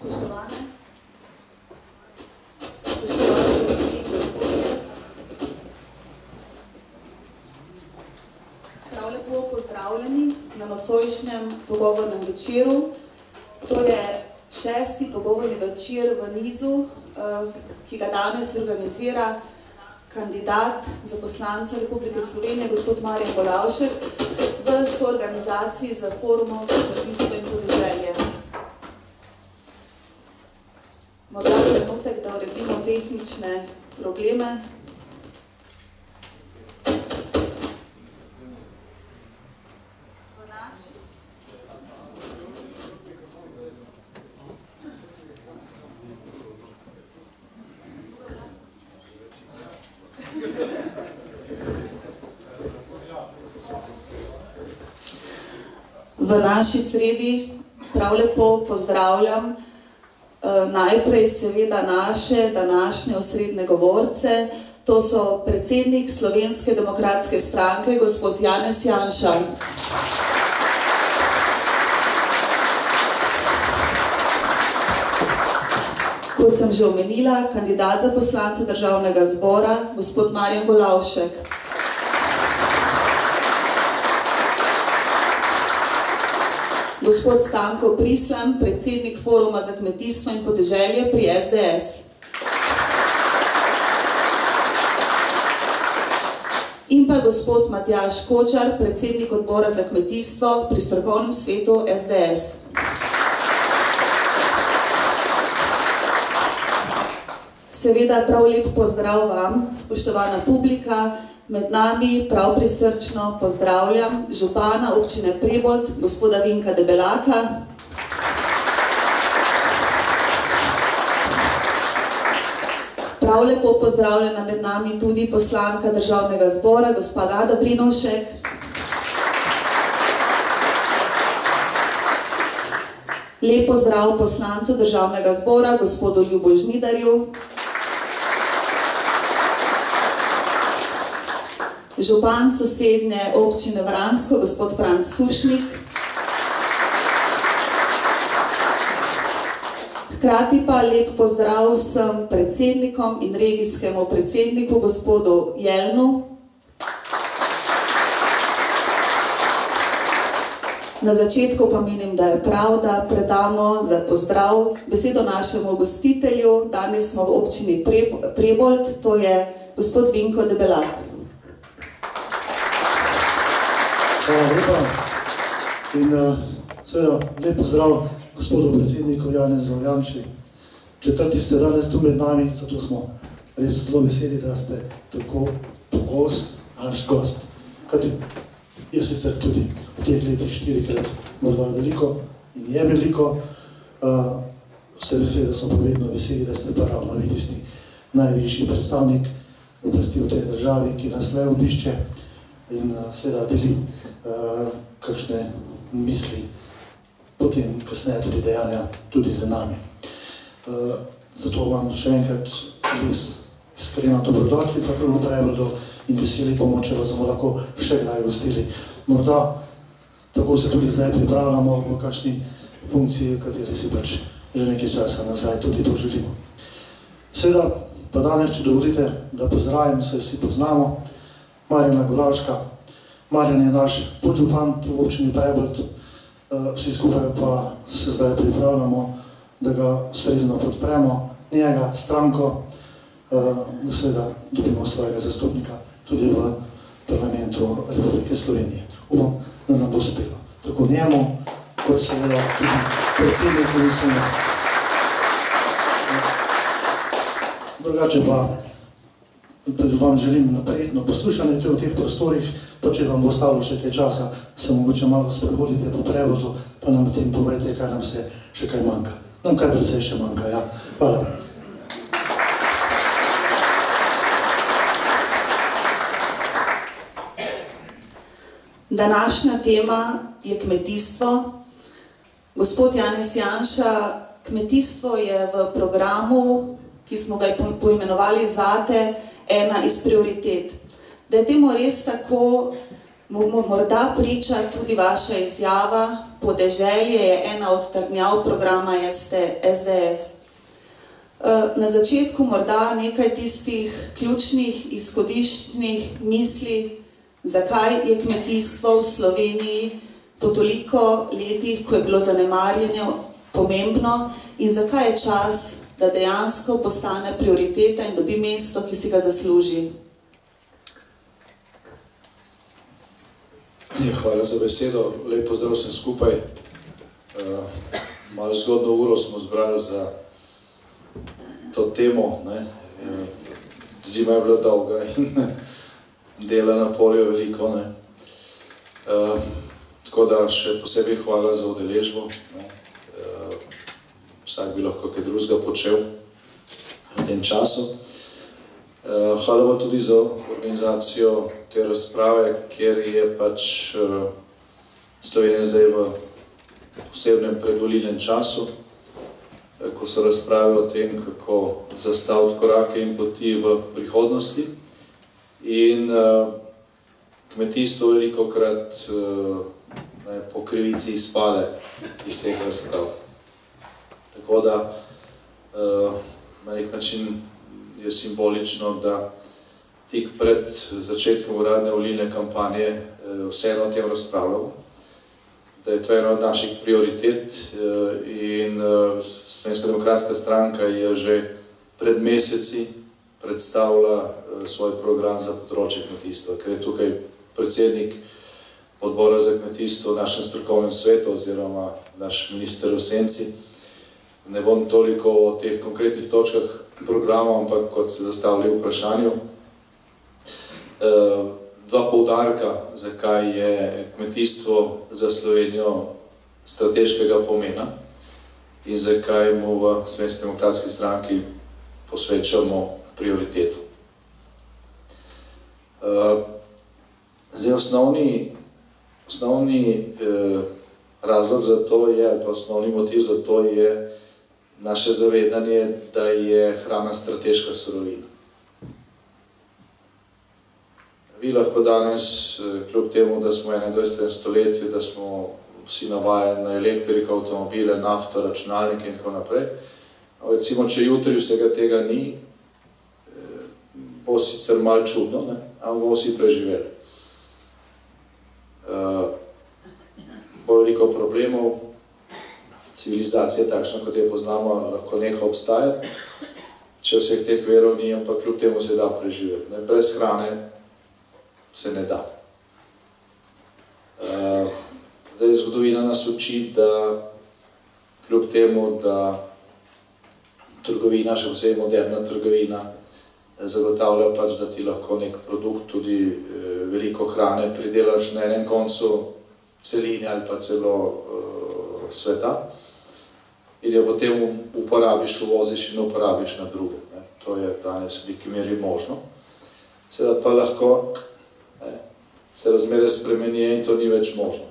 Spoštovane prav lepo pozdravljeni na nocojšnjem pogovornem večeru. To je 6. pogovorni večer v nizu, ki ga danes organizira kandidat za poslanca Republike Slovenije, gospod Marjan Golavšek, v soorganizaciji z Forumom za kmetijstvo in podeželje. Morda trenutek, da uredimo tehnične probleme. V naši sredi prav lepo pozdravljam najprej seveda naše današnje osrednje govorce. To so predsednik Slovenske demokratske stranke, gospod Janez Janša. Kot sem že omenila, kandidat za poslanca Državnega zbora, gospod Marjan Golavšek. Gospod Stanko Prislan, predsednik Foruma za kmetijstvo in podeželje pri SDS. In pa gospod Matjaž Kočar, predsednik odbora za kmetijstvo pri strokovnem svetu SDS. Seveda prav lep pozdrav vam, spoštovana publika. Med nami prav prisrčno pozdravljam župana občine Prebold, gospoda Vinka Debelaka. Prav lepo pozdravljena med nami tudi poslanka Državnega zbora, gospa Nada Brinovšek. Lep pozdrav poslancu Državnega zbora, gospodu Ljubu Žnidarju. Župan sosednje občine Vransko, gospod Franc Sušnik. Hkrati pa lep pozdrav vsem predsednikom in regijskemu predsedniku, gospodu Jelnu. Na začetku pa menim, da je prav, da predamo za pozdrav besedo našemu gostitelju. Danes smo v občini Prebold, to je gospod Vinko Debelak. Hvala lepa in seveda lep pozdrav gospodu predsedniku Janezu Janši. Četrti ste danes tu med nami, zato smo res zelo veseli, da ste tako pogost, naš gost. Kajti jaz sicer tudi v teh letih 4-krat morda veliko in je veliko, se veseli, da smo pa vedno veseli, da ste pa ravno vi tisti najvišji predstavnik oblasti v tej državi, ki nas le obišče in seveda deli kakšne misli, potem kasneje tudi dejanja tudi za nami. Zato vam še enkrat res iskrena dobrodošlica v Preboldu in veseli bomo, če vas bomo lahko še kdaj gostili. Morda tako se tudi zdaj pripravljamo v kakšni funkciji, kateri si pač že nekaj časa nazaj tudi to želimo. Seveda pa danes, če dovolite, da pozdravim, se vsi poznamo, Marjana Golavška. Marjan je naš podžupan v občini Prebold, vsi skupaj pa se zdaj pripravljamo, da ga ustrezno podpremo, njega, stranko, da seveda dobimo svojega zastopnika tudi v parlamentu Republike Slovenije. Upam, da nam bo uspelo. Tako njemu, kot seveda tudi predsedniku mislim. Drugače pa vam želim naprijetno poslušanje v teh prostorih, pa če vam bo ostalo še kaj časa, se mogoče malo sprehodite po Preboldu, pa nam potem povejte, kaj nam se še kaj manjka. Nam kaj precej še manjka, ja. Hvala. Današnja tema je kmetijstvo. Gospod Janez Janša, kmetijstvo je v programu, ki smo ga poimenovali zate, ena iz prioritet. Da je temu res tako, morda priča tudi vaša izjava podeželje je ena od trdnjav programa SDS. Na začetku morda nekaj tistih ključnih izhodiščnih misli, zakaj je kmetijstvo v Sloveniji po toliko letih, ko je bilo zanemarjeno, pomembno in zakaj je čas, da dejansko postane prioriteta in dobi mesto, ki si ga zasluži. Hvala za besedo. Lep pozdrav vsem skupaj. Malo zgodno uro smo zbrali za to temo. Zima je bila dolga in dela na polju veliko. Tako da še posebej hvala za udeležbo. Vsak bi lahko kaj drugega počel v tem času. Hvala pa tudi za organizacijo te razprave, ker je pač Slovenija zdaj v posebnem predvolilnem času, ko so razprave o tem, kako zastaviti korake in poti v prihodnosti. In kmetijstvo velikokrat po krivici izpade iz teh razprav. Tako da na nek način je simbolično, da tik pred začetkom uradne volilne kampanje vseeno o tem razpravljamo, da je to ena od naših prioritet in Slovenska demokratska stranka je že pred meseci predstavila svoj program za področje kmetijstva, ker je tukaj predsednik odbora za kmetijstvo v našem strokovnem svetu oziroma naš minister v senci. Ne bom toliko o teh konkretnih točkah programa, ampak kot ste zastavili v vprašanju. Dva poudarka, zakaj je kmetijstvo za Slovenijo strateškega pomena in zakaj mu v Slovenski demokratski stranki posvečamo prioriteto. Zdaj, osnovni razlog za to je, ali pa osnovni motiv za to je naše zavedanje, da je hrana strateška surovina. Vi lahko danes, kljub temu, da smo v 21. stoletju, da smo vsi navajeni na elektriko, avtomobile, nafto, računalnike in tako naprej, recimo, če jutri vsega tega ni, bo sicer malo čudno, ampak bomo vsi preživeli. Bo veliko problemov, civilizacija takšna, kot je poznamo, lahko neha obstajati, če vseh teh verov ni, ampak kljub temu se da preživeti. Brez hrane se ne da. Zdaj, zgodovina nas uči, da kljub temu, da trgovina, še posebej moderna trgovina, zagotavlja pač, da ti lahko nek produkt, tudi veliko hrane, pridelaš na enem koncu celine ali pa celo sveta in jo potem uporabiš, uvoziš in uporabiš na druge. To je danes v veliki meri možno. Seveda pa lahko se razmere spremenijo in to ni več možno.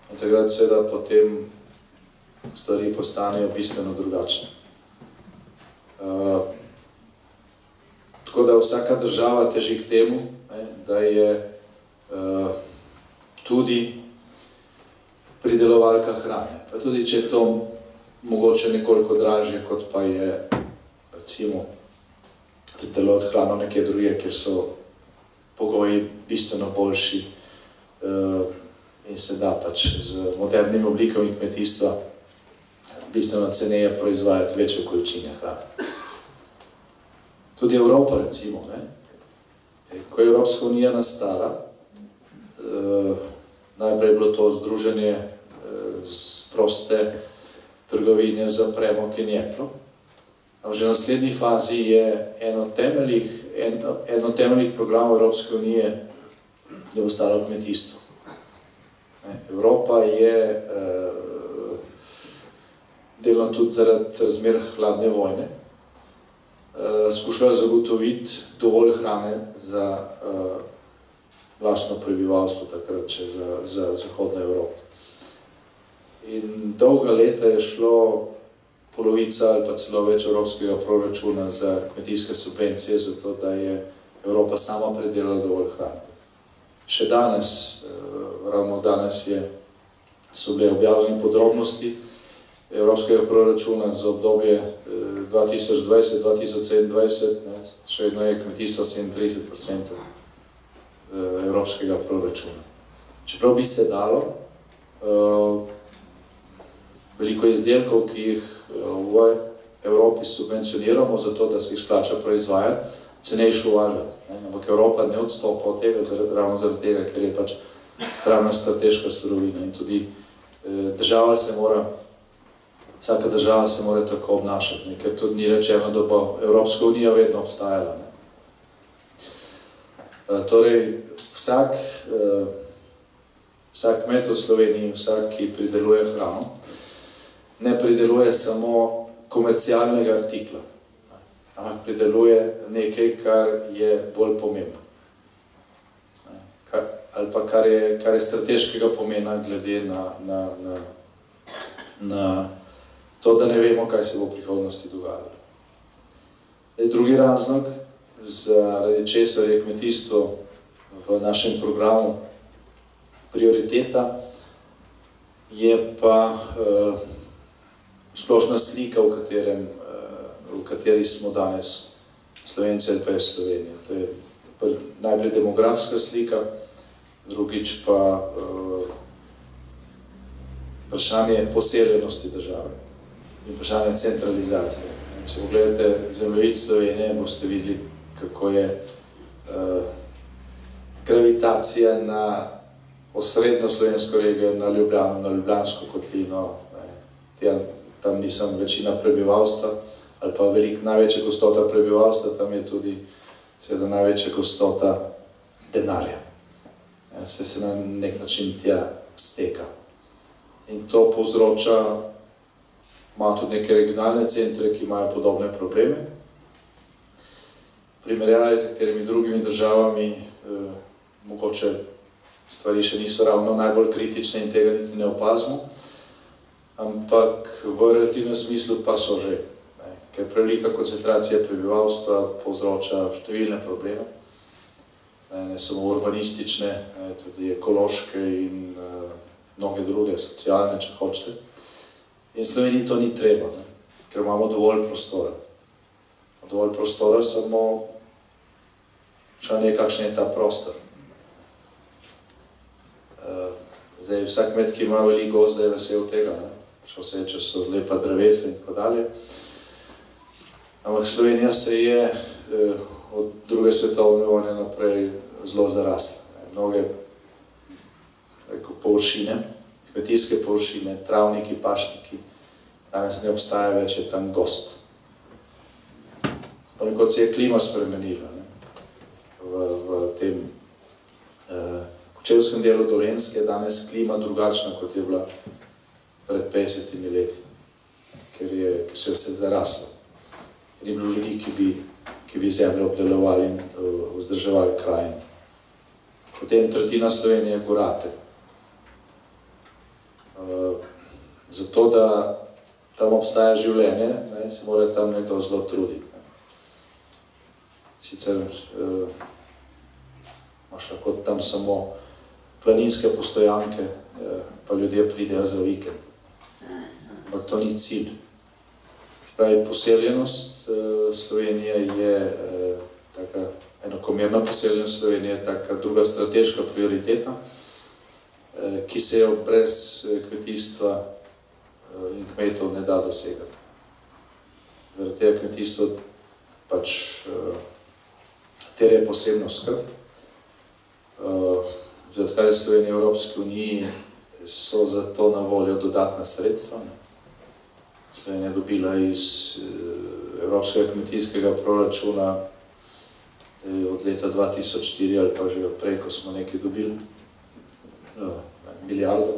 In takrat seveda potem stvari postanejo bistveno drugačne. Tako da vsaka država teži k temu, da je tudi pridelovalka hrane. Pa tudi, če je to mogoče nekoliko dražje, kot pa je, recimo, pridelovati hrano nekje drugje, kjer so pogoji bistveno boljši in se da pač z modernimi oblikami kmetijstva bistveno ceneje proizvajati večje količine hrane. Tudi Evropa, recimo, ko je Evropska unija nastala, najprej je bilo to združenje z proste trgovine za premog in jeklo. Že v naslednji fazi je eno temeljih programov Evropske unije je ostalo kmetijstvo. Evropa je delno tudi zaradi razmer hladne vojne skušala zagotoviti dovolj hrane za lastno prebivalstvo, takrat še za zahodno Evropo. In dolga leta je šlo polovica ali pa celo več evropskega proračuna za kmetijske subvencije, zato da je Evropa sama predelala dovolj hrane. Še danes, ravno danes je so bile objavljene podrobnosti evropskega proračuna za obdobje 2020-2027, še vedno je kmetijstvo 37% evropskega proračuna. Čeprav bi se dalo, veliko izdelkov, ki jih v Evropi subvencioniramo, zato da se jih splača proizvajati, cenejšo uvažati. Ampak Evropa ne odstopa od tega, ravno zaradi tega, ker je pač hrana strateška surovina in tudi vsaka država se mora tako obnašati, ker tudi ni rečeno, da bo Evropska unija vedno obstajala. Torej, vsak kmet v Sloveniji, vsak, ki prideluje hrano, ne prideluje samo komercialnega artikla, ampak prideluje nekaj, kar je bolj pomembno. Ali pa kar je strateškega pomena glede na to, da ne vemo, kaj se bo v prihodnosti dogajalo. Drugi razlog, zaradi česar je kmetijstvo v našem programu prioriteta, je pa splošna slika, v kateri smo danes Slovenci ali pa je Slovenija. To je najbolj demografska slika, drugič pa vprašanje poseljenosti države in vprašanje centralizacije. Če pogledate zemljevid Slovenije, boste videli, kako je gravitacija na osrednjo slovensko regijo, na Ljubljano, na Ljubljansko kotlino. Tam ni samo večina prebivalstva, ali pa največja gostota prebivalstva, tam je tudi seveda največja gostota denarja. Vse se na nek način tja steka. In to povzroča, ima tudi neke regionalne centre, ki imajo podobne probleme. Primerjavi z katerimi drugimi državami, mogoče stvari še niso ravno najbolj kritične in tega niti ne opazimo, ampak v relativnem smislu pa so že. Ker prevelika koncentracija prebivalstva povzroča številne probleme, ne samo urbanistične, tudi ekološke in mnoge druge, socialne, če hočete. In Sloveniji to ni treba, ker imamo dovolj prostora. Dovolj prostora, samo vprašanje je, kakšen je ta prostor. Zdaj, vsak kmet, ki ima veliko gozda, je vesel tega, še vse, če so lepa drevesa in tako dalje. Ampak Slovenija se je od druge svetovne vojne naprej zelo zarasla. Mnoge površine, kmetijske površine, travniki, pašniki, danes ne obstaja več, je tam gozd. Ponekod se je klima spremenila. V tem kočevskem delu Dolenjske je danes klima drugačna, kot je bila pred 50 leti, ker se je vse zaraslo. Ker ni bilo ljudi, ki bi zemljo obdelovali in vzdrževali krajino. Potem tretjina Slovenije je gorate. Zato, da tam obstaja življenje, se mora tam nekdo zelo truditi. Sicer imaš lahko tam samo planinske postojanke, pa ljudje pridejo za vikend. Ampak to ni cilj. Pravi, poseljenost Slovenije je taka, enakomerna poseljenost Slovenije je taka druga strateška prioriteta, ki se jo brez kmetijstva in kmetov ne da dosegati. Zaradi tega kmetijstvo pač terja posebno skrb. Odkar je Slovenija v Evropski uniji, so za to na voljo dodatna sredstva. Slovenija je dobila iz Evropskega kmetijskega proračuna od leta 2004 ali pa že odprej, ko smo nekaj dobili, milijardo,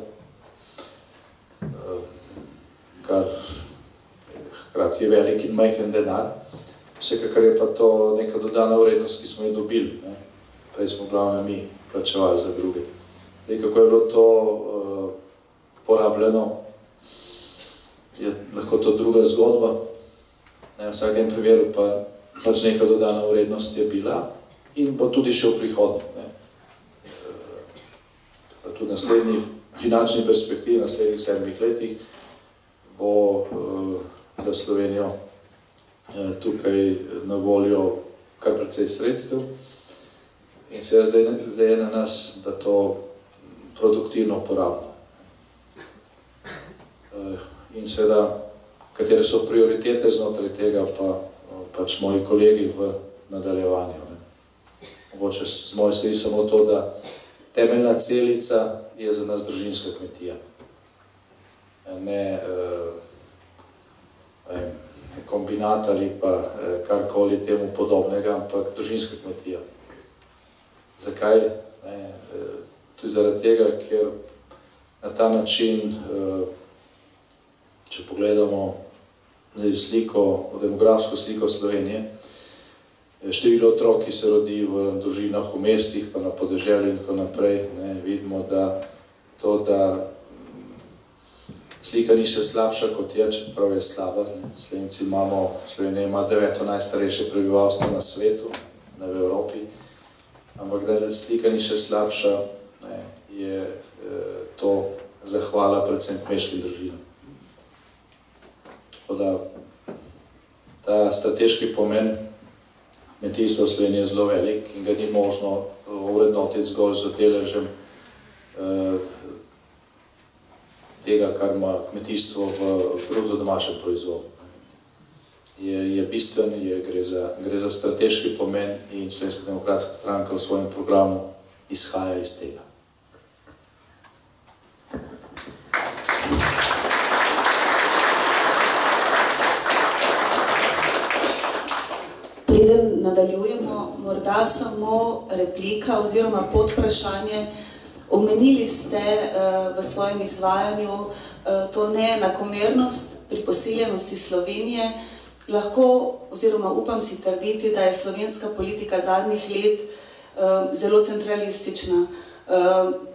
kar hkrati je velik in majhen denar. Vsekakor je pa to neka dodana vrednost, ki smo jo dobili. Prej smo glavno mi plačevali za druge. Zdaj, kako je bilo to porabljeno, je lahko to druga zgodba. V vsakem primeru pa pač neka dodana vrednost je bila in bo tudi še v prihodnje. Pa tudi naslednji finančni perspektivi v naslednjih 7 letih bo za Slovenijo tukaj na voljo kar precej sredstev in seveda zdaj je na nas, da to produktivno porabimo. In seveda, katere so prioritete znotraj tega, pa pač moji kolegi v nadaljevanju. Mogoče z moje strani samo to, da temeljna celica je za nas družinska kmetija. Ne kombinat ali pa karkoli temu podobnega, ampak družinska kmetija. Zakaj? Tudi zaradi tega, ker na ta način, če pogledamo demografsko sliko Slovenije, število otrok, ki se rodi v družinah, v mestih, pa na podeželju in tako naprej, vidimo, da to, da slika ni še slabša, kot je, čeprav je slaba. Slovenija ima 9. najstarejše prebivalstvo na svetu, ne v Evropi, ampak da slika ni še slabša, je to zahvala predvsem kmečkim družinam. Tako da ta strateški pomen kmetijstva v Sloveniji je zelo velik in ga ni možno ovrednotiti zgolj z deležem tega, kar ima kmetijstvo v bruto domačem proizvodu. Je bistven, gre za strateški pomen in Slovenska demokratska stranka v svojem programu izhaja iz tega. Preden nadaljujemo, morda samo replika oziroma podvprašanje. Omenili ste v svojem izvajanju to neenakomernost pri poseljenosti Slovenije. Lahko oziroma upam si trditi, da je slovenska politika zadnjih let zelo centralistična.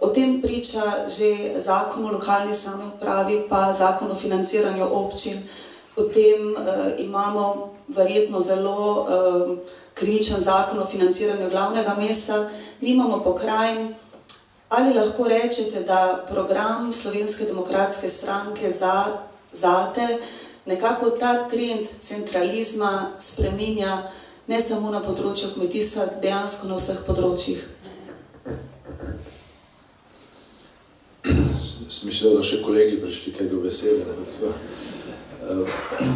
O tem priča že zakon o lokalni samoupravi, pa zakon o financiranju občin. Potem imamo verjetno zelo krivičen zakon o financiranju glavnega mesta, nimamo pokrajin. Ali lahko rečete, da program Slovenske demokratske stranke zate nekako ta trend centralizma spreminja ne samo na področju kmetijstva, dejansko na vseh področjih? Sem mislil, da še kolegi prišli kaj do besede.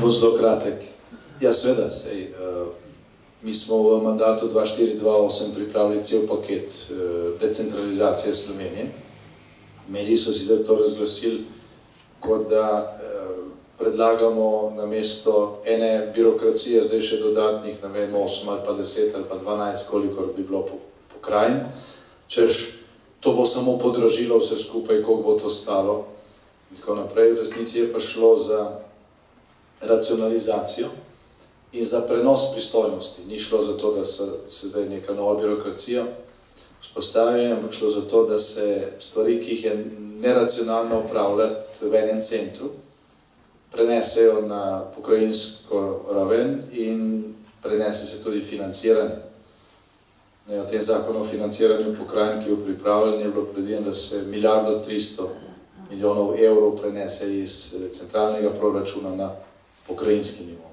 Bo zelo kratek. Ja, seveda, mi smo v mandatu 2004-2008 pripravili cel paket decentralizacije Slovenije. Mediji so sicer to razglasili, kot da predlagamo namesto ene birokracije, zdaj še dodatnih, ne vem, 8 ali pa 10 ali pa 12, kolikor bi bilo pokrajin. Češ, to bo samo podražilo vse skupaj, koliko bo to stalo. In tako naprej. V resnici je pa šlo za racionalizacijo in za prenos pristojnosti. Ni šlo za to, da se zdaj neka nova birokracija vzpostavlja, ampak šlo za to, da se stvari, ki jih je neracionalno upravljati v enem centru, prenesejo na pokrajinsko raven in prenese se tudi financiranje. V tem zakonu o financiranju pokrajin, ki je pripravljen, je bilo predvideno, da se 1,3 milijarde evrov prenese iz centralnega proračuna na pokrajinski nivo.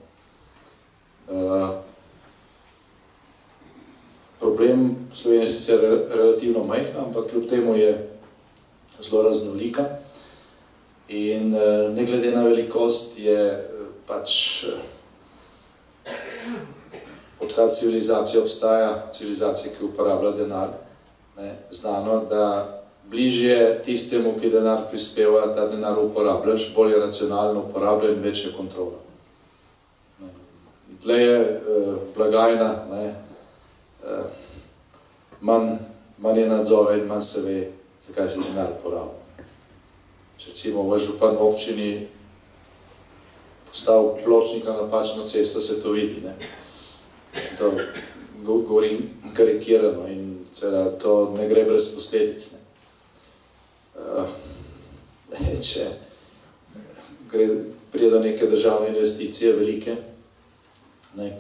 Problem Slovenije je sicer relativno majhna, ampak kljub temu je zelo raznolika in ne glede na velikost je pač, odkar civilizacija obstaja, civilizacija, ki uporablja denar, znano, da bližje tistemu, ki denar prispeva, ta denar uporabljaš, bolje racionalno uporablja in večja kontrola. Tle je blagajna, manj je nadzora in manj se ve, zakaj se denar uporablja. Če recimo v župan v občini postav pločnika na napačno cesto, se to vidi. To govorim karikirano in to ne gre brez posledic. Če pride do neke državne investicije velike,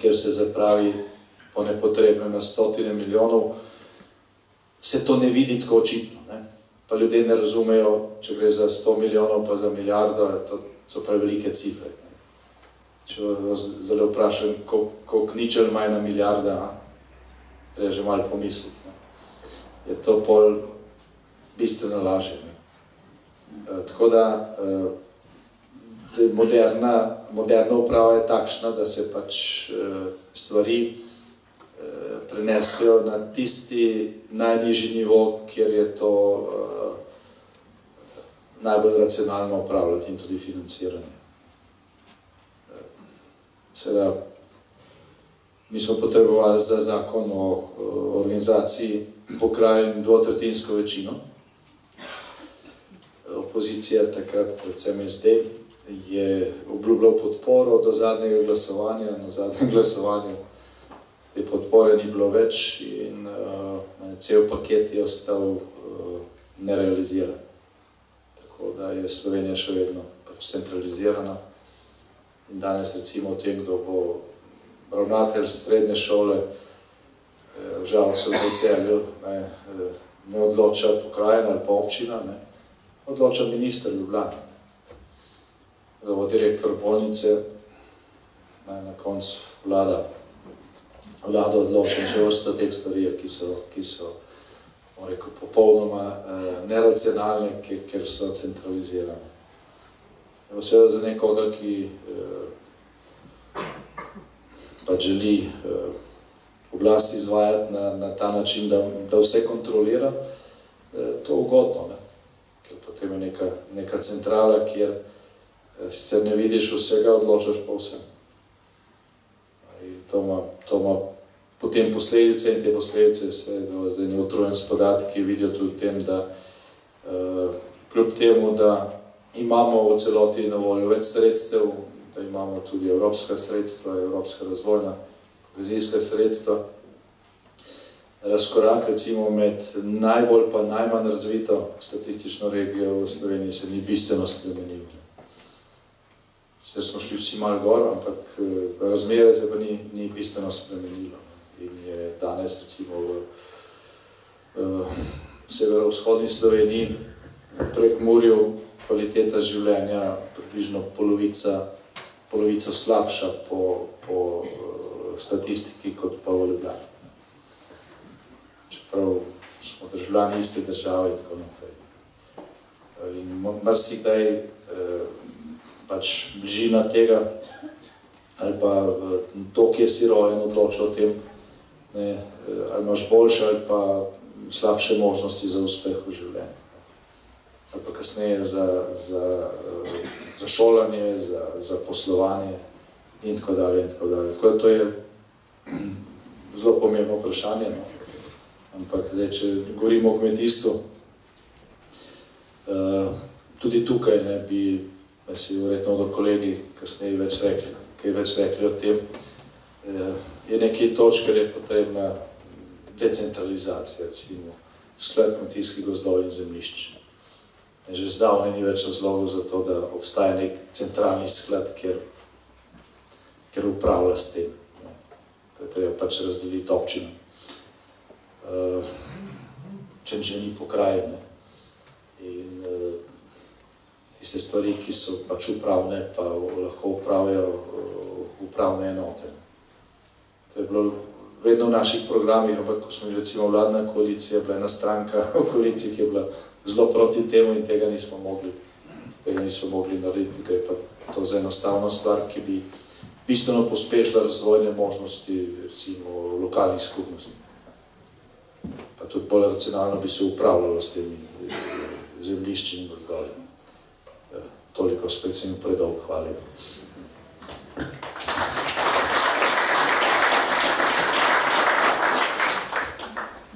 kjer se zapravi po nepotrebnem na 100 milijonov, se to ne vidi tako očitno. pa ljudje ne razumejo, če gre za 100 milijonov, pa za milijardo, to so prav velike cifre. Če vas zelo vprašam, koliko ničel ima ena milijarda, treba že malo pomisliti. Je to pol bistveno lažje. Tako da moderna uprava je takšna, da se pač stvari prenesijo na tisti najnižji nivo, kjer je to najbolj racionalno upravljati in tudi financiranje. Seveda, mi smo potrebovali za zakon o organizaciji pokrajin dvotretjinsko večino. Opozicija takrat, predvsem SD, je obljubljal podporo do zadnjega glasovanja. Na zadnjem glasovanju te podpore ni bilo več in cel paket je ostal nerealiziran. Tako da je Slovenija še vedno centralizirana. In danes recimo o tem, kdo bo ravnatelj srednje šole v Žalcu v Celju, ne odloča pokrajina ali pa občina, odloča minister Ljubljana. Da bo direktor bolnice, na koncu vlada odloča že vrsta teh stvari, ki so popolnoma neracionalne, ker so centralizirane. Seveda za nekoga, ki pač želi oblast izvajati na ta način, da vse kontrolira, to ugodno, ker potem je neka centrala, kjer sicer ne vidiš vsega, odločaš pa vsem. To ima potem posledice in te posledice se zdaj ne utrujem s podatki, vidijo tudi v tem, da kljub temu, da imamo v celoti na voljo več sredstev, da imamo tudi evropska sredstva, evropska razvojna, kohezijska sredstva. Razkorak recimo med najbolj pa najmanj razvito statistično regijo v Sloveniji se ni bistveno spremenil. Sicer smo šli vsi malo gor, ampak razmere se pa ni bistveno spremenilo. In je danes recimo v severovzhodni Sloveniji prek Murju kvaliteta življenja približno polovico slabša po statistiki kot pa v Ljubljani. Čeprav smo državljani iste države in tako naprej. In marsikdaj pač bližina tega ali pa to, kje si rojen, odloča o tem, ali imaš boljše ali pa slabše možnosti za uspeh v življenju. Ali pa kasneje za šolanje, za poslovanje in tako dalje. Tako da to je zelo pomembno vprašanje, ampak zdaj, če govorimo o kmetijstvu, tudi tukaj bi si verjetno do kolegi kasneje kaj več rekli o tem, je nekaj točk, ker je potrebna decentralizacija, recimo sklad kmetijskih gozdov in zemljišč. Že zdavnaj ni več razlogov za to, da obstaja nek centralni sklad, ker upravlja s tem. To je treba pač razdeliti občino. Če že ni pokrajine. In tiste stvari, ki so pač upravne, pa lahko upravljajo upravne enote. To je bilo vedno v naših programih, ampak ko smo recimo vladna koalicija, bila ena stranka v koaliciji, ki je bila zelo proti temu in tega nismo mogli narediti. Tukaj je pa to za enostavno stvar, ki bi bistveno pospešila razvojne možnosti recimo lokalnih skupnosti. Pa tudi bolj racionalno bi se upravljalo s temi zemljišči in gozdovi. Toliko spet sem predolg, hvala.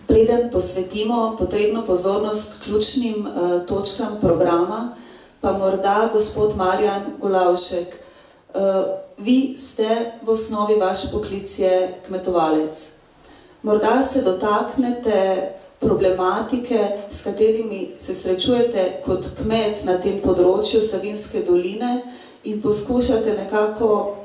Preden posvetimo potrebno pozornost ključnim točkam programa, pa morda gospod Marjan Golavšek, vi ste v osnovi, vaš poklic je kmetovalec. Morda se dotaknete problematike, s katerimi se srečujete kot kmet na tem področju Savinjske doline in poskušate nekako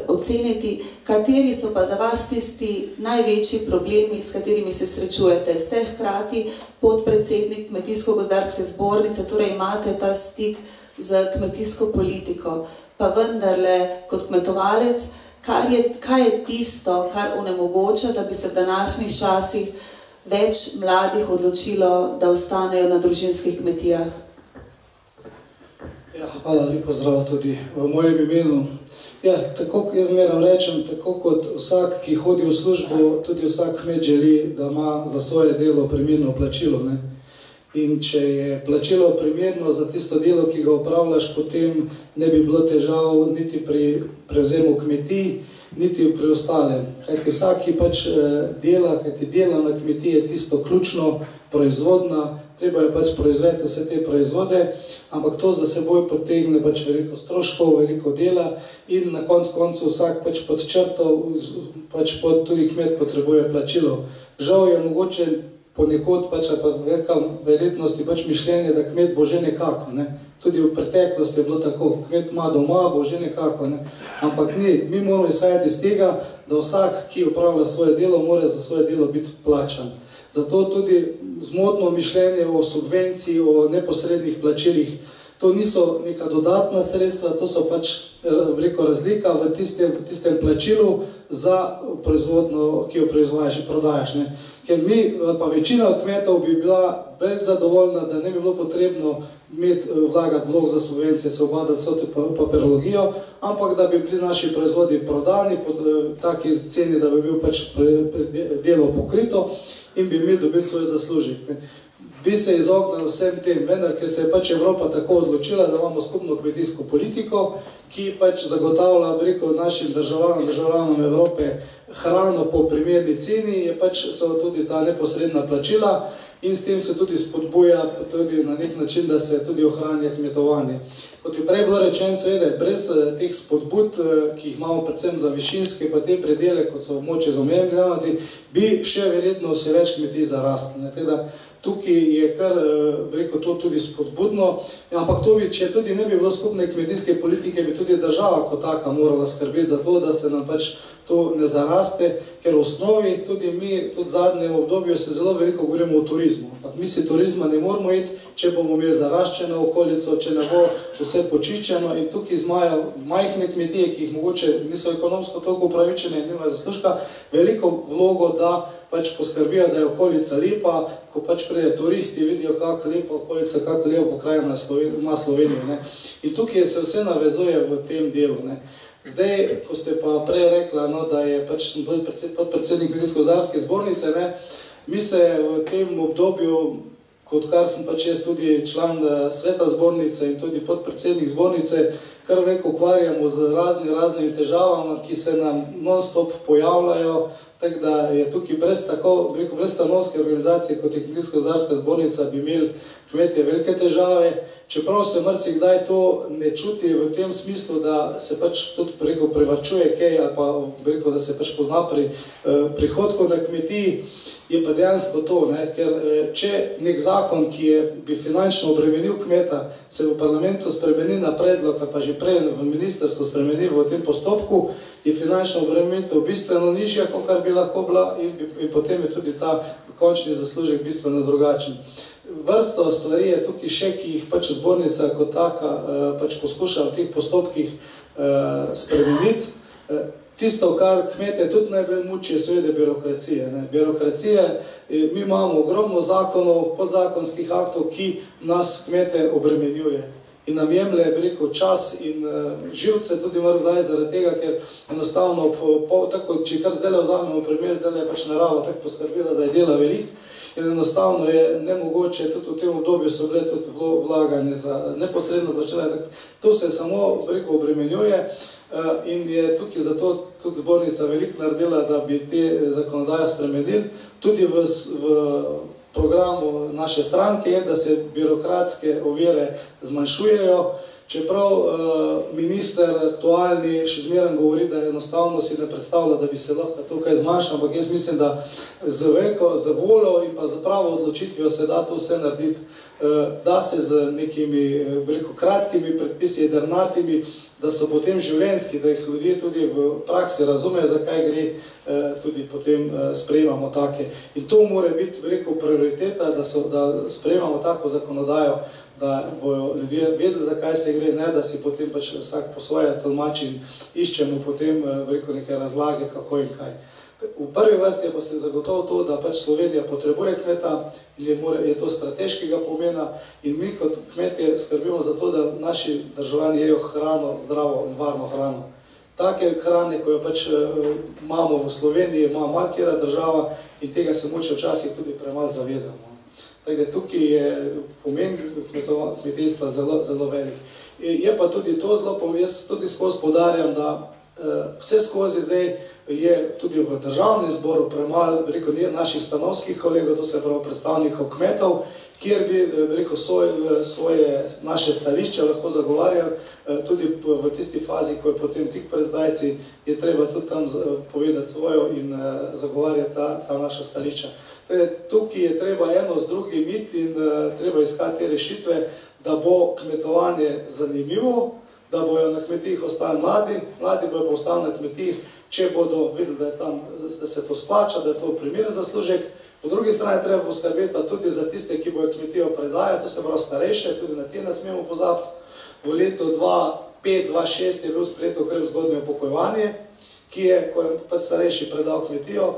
oceniti, kateri so pa za vas tisti največji problemi, s katerimi se srečujete. Ste hkrati podpredsednik Kmetijsko-gozdarske zbornice, torej imate ta stik z kmetijsko politiko, pa vendarle kot kmetovalec, kaj je tisto, kar onemogoča, da bi se v današnjih časih več mladih odločilo, da ostanejo na družinskih kmetijah? Ja, hvala, lepo zdrav tudi v mojem imenu. Ja, tako jaz zmeraj rečem, tako kot vsak, ki hodi v službo, tudi vsak kmet želi, da ima za svoje delo primerno plačilo, ne? In če je plačilo primerno za tisto delo, ki ga opravljaš, potem ne bi bilo težav niti pri prevzemu kmetij, niti pri ostalem. Kajti vsaki pač dela, kajti dela na kmetiji je tisto ključno, proizvodna, treba je pač proizvesti vse te proizvode, ampak to za seboj potegne pač veliko stroškov, veliko dela in na koncu vsak pač pod črto, pač tudi kmet potrebuje plačilo. Žal je mogoče ponekod pač pa velika verjetnosti pač mišljenje, da kmet bo že nekako, ne. Tudi v preteklosti je bilo tako, kmet ima doma, bo že nekako, ne. Ampak ni, mi moramo izhajati iz tega, da vsak, ki opravlja svoje delo, mora za svoje delo biti plačan. Zato tudi zmotno mišljenje o subvenciji, o neposrednih plačilih, to niso neka dodatna sredstva, to so pač veliko razlika v tistem plačilu za proizvodno, ki jo proizvajaš in prodajaš, ne. Ker mi, pa večina kmetov bi bila bolj zadovoljna, da ne bi bilo potrebno vlagati vlog za subvencije, se obadati vso papirologijo, ampak da bi bili naši proizvodi prodani po taki ceni, da bi bil pač delo pokrito in bi mi dobili svoj zaslužek. Bi se izognili vsem tem, vendar, ker se je pač Evropa tako odločila, da imamo skupno kmetijsko politiko, ki pač zagotavlja, rekel, našim državljanom Evrope hrano po primerni ceni, je pač so tudi ta neposredna plačila in s tem se tudi spodbuja tudi na nek način, da se tudi ohranja kmetovanje. Kot je prej bilo rečeno, seveda, brez teh spodbud, ki jih imamo predvsem za višinske pa te predele, kot so območje z omejenimi dejavnosti, bi še verjetno vse več kmetij zarastlo. Tukaj je kar, rekel, to tudi spodbudno, ampak to bi, če tudi ne bi bilo skupne kmetijske politike, bi tudi država kot taka morala skrbeti za to, da se nam pač to ne zaraste, ker v osnovi tudi mi, tudi v zadnjem obdobju se zelo veliko govorimo o turizmu. Ampak mi si turizma ne moramo iti, če bomo imeli zaraščeno okolico, če ne bo vse počiščeno in tukaj imajo majhne kmetije, ki jih mogoče niso ekonomsko toliko upravičene in nimajo zaslužka, veliko vlogo, da pač poskrbijo, da je okolica lepa, ko pač pride turisti, vidijo, kako lepa okolica, kako lepa pokrajina ima Slovenijo. In tukaj se vse navezuje v tem delu. Zdaj, ko ste pa prej rekla, da je pač podpredsednik Kmetijsko-gozdarske zbornice, mi se v tem obdobju, kot kar sem pač jaz tudi član sveta zbornice in tudi podpredsednik zbornice, kar veliko ukvarjamo z raznimi težavami, ki se nam non-stop pojavljajo, tako da je tukaj brez stanovske organizacije, kot je Kmetijsko-gozdarska zbornica, bi imeli kmetje velike težave, čeprav se marsikdaj to ne čuti v tem smislu, da se pač tudi privarčuje kaj, ali pa da se pač pozna pri prihodku na kmetiji, je pa dejansko to, ker če nek zakon, ki bi finančno obremenil kmeta, se v parlamentu spremeni na predlog, pa že prej v ministrstvu spremeni v tem postopku, je finančna obremenitev bistveno nižja, kot bi lahko bila in potem je tudi ta končni zaslužek bistveno drugačen. Vrsto stvari je tukaj še, ki jih pač zbornica kot taka pač poskuša v teh postopkih spremeniti. Tisto, kar kmete tudi najbolj muči, je seveda birokracija. Birokracija, mi imamo ogromno zakonov, podzakonskih aktov, ki nas kmete obremenjuje. In nam jemlje, bi rekel, čas in živce tudi zdaj zaradi tega, ker enostavno, tako, če kar zdaj vzamemo primer, zdaj je pač narava tako poskrbila, da je dela veliko in enostavno je nemogoče, tudi v tem obdobju so bile tudi vlaganje za neposredno plačilo, to se samo, bi rekel, obremenjuje in je tukaj zato tudi zbornica veliko naredila, da bi te zakonodaje spremenili. Tudi v programu naše stranke je, da se birokratske ovire zmanjšujejo, čeprav minister aktualni še zmeraj govori, da enostavno si ne predstavlja, da bi se lahko tukaj zmanjšal, ampak jaz mislim, da z voljo in pa z pravo odločitvijo se da to vse narediti, da se z nekimi, bi rekel, kratkimi predpisi, jedrnatimi, da so potem življenjski, da jih ljudje tudi v praksi razumejo, zakaj gre, tudi potem sprejemamo take. In to mora biti, rekel, prioriteta, da sprejemamo tako zakonodajo, da bojo ljudje vedeli, zakaj se gre, ne da si potem pač vsak po svoje tolmači in iščemo potem, rekel, neke razlage, kako in kaj. V prvi vrsti je pa se zagotovo to, da pač Slovenija potrebuje kmeta in je to strateškega pomena in mi kot kmetje skrbimo za to, da naši državljani jejo hrano, zdravo in varno hrano. Take hrane, ko jo pač imamo v Sloveniji, ima malkera država in tega se moče včasih tudi premalo zavedamo. Tako da tukaj je pomen kmetijstva zelo velik. Je pa tudi to zelo pomembno, jaz tudi skozi poudarjam, da vse skozi zdaj je tudi v državnem zboru premalo, rekel, naših stanovskih kolegov, to se pravi predstavnikov kmetov, kjer bi, rekel, svoje naše stališče lahko zagovarjali, tudi v tisti fazi, ko je potem tik pred zdajci, je treba tudi tam povedati svojo in zagovarjati ta naša stališča. Tukaj je treba eno z drugim iti in treba iskati te rešitve, da bo kmetovanje zanimivo, da bojo na kmetijih ostali mladi bojo pa ostali na kmetijih, če bodo videli, da se to splača, da je to primeren zaslužek. Po drugi strani treba poskrbeti pa tudi za tiste, ki bojo kmetijo predajati, to se pravi starejše, tudi na te ne smemo pozabiti. V letu 2005-2006 je bil sprejet ukrep zgodnje upokojevanje, ki je, ko je pač starejši predal kmetijo,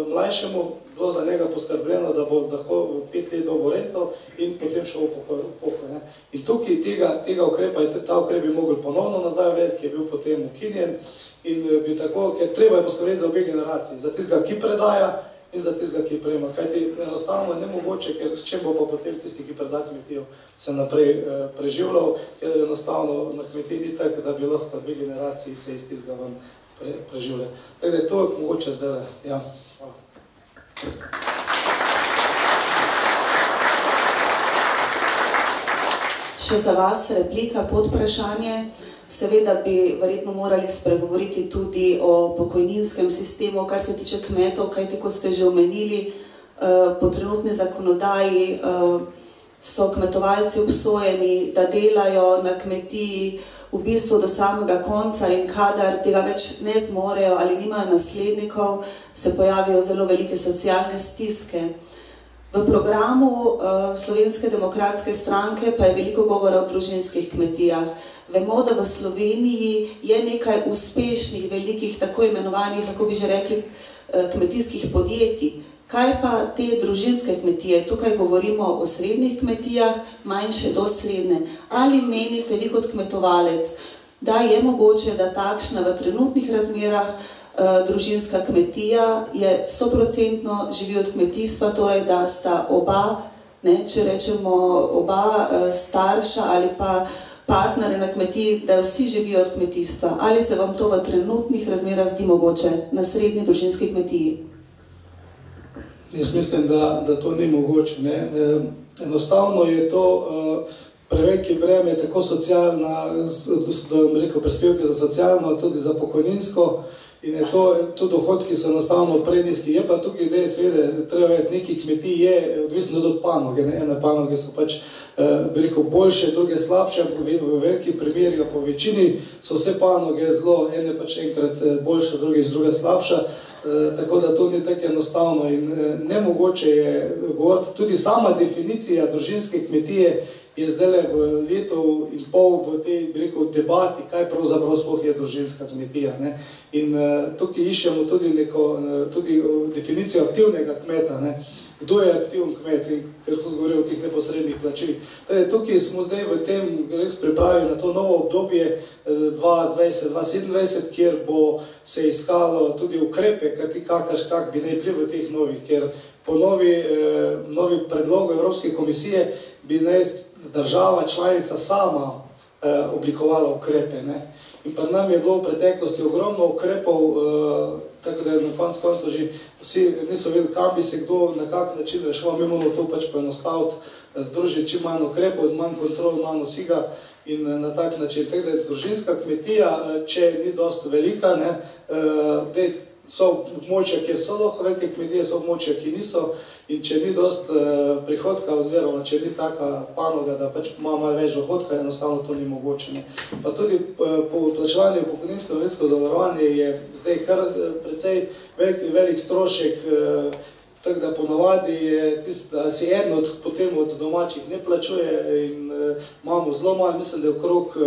mlajšemu bilo za njega poskrbljeno, da bo lahko 5 let dobo rento in potem šel v pokoj. In tukaj tega ukrepa, ta ukrep bi mogli ponovno nazaj uvesti, ki je bil potem ukinjen in bi tako, ker treba je poskrbeti za obe generaciji, za tistega, ki predaja in za tistega, ki prejema. Kajti enostavno je nemogoče, ker s čem bo pa potem tisti, ki preda kmetijo, se naprej preživljal, ker enostavno na kmetiji ni tako, da bi lahko dve generaciji se iz tistega vam preživljali. Tako da je to mogoče zdaj, ja. Še za vas replika, podvprašanje. Seveda bi verjetno morali spregovoriti tudi o pokojninskem sistemu, kar se tiče kmetov, kajti kot ste že omenili, po trenutni zakonodaji so kmetovalci obsojeni, da delajo na kmetiji v bistvu do samega konca in kadar tega več ne zmorejo ali nimajo naslednikov, se pojavijo zelo velike socialne stiske. V programu Slovenske demokratske stranke pa je veliko govora o družinskih kmetijah. Vemo, da v Sloveniji je nekaj uspešnih, velikih, tako imenovanih, lahko bi že rekli, kmetijskih podjetij. Kaj pa te družinske kmetije? Tukaj govorimo o srednjih kmetijah, manjše do srednje. Ali menite vi kot kmetovalec, da je mogoče, da takšna v trenutnih razmerah družinska kmetija je 100% živi od kmetijstva, torej da sta oba, če rečemo oba starša ali pa partnere na kmetiji, da vsi živijo od kmetijstva? Ali se vam to v trenutnih razmerah zdi mogoče na srednji družinski kmetiji? Jaz mislim, da to ni mogoče. Enostavno je to preveliki breme, tako socialna, rekel, prispevke za socialno, tudi za pokojninsko, in je to dohodki so enostavno preniski. Je pa tukaj ideje, seveda, treba vedeti, neki kmetij je odvisno od panoge. Ene panoge so pač, bi rekel, boljše, druge slabše, v velikih primerih, po večini so vse panoge zelo, ene pač enkrat boljša, druge slabša, tako da to ni tako enostavno in nemogoče je govoriti. Tudi sama definicija družinske kmetije je zdaj v letu in pol v tej, bi rekel, debati, kaj pravzaprav sploh je družinska kmetija. In tukaj iščemo tudi definicijo aktivnega kmeta. Kdo je aktiven kmet, ker tudi govori o teh neposrednih plačilih. Tukaj smo zdaj v tem res pripravili na to novo obdobje 2020-2027, kjer bo se iskalo tudi ukrepe, kak bi naj bili v teh novih, ker po novi predlogu Evropske komisije bi naj država članica sama oblikovala ukrepe. In pa nam je bilo v preteklosti ogromno ukrepov, tako da je na koncu že vsi niso vedeli, kam bi se kdo na kak način reševal. Mi moramo to pač poenostaviti, združiti čim manj ukrepov, manj kontrol, manj vsega in na tak način. Tako da družinska kmetija, če ni dosti velika, so območja, kjer so lahko velike kmetije, so območja, ki niso In če ni dost prihodka, oziroma če ni taka panoga, da pač ima malo več dohodka, enostavno to ni mogoče. Pa tudi po plačevanju pokojninsko-invalidsko zavarovanje je zdaj kar precej velik strošek, tako da ponavadi je tisto, da si eden potem od domačih ne plačuje in imamo zelo malo, mislim, da je okrog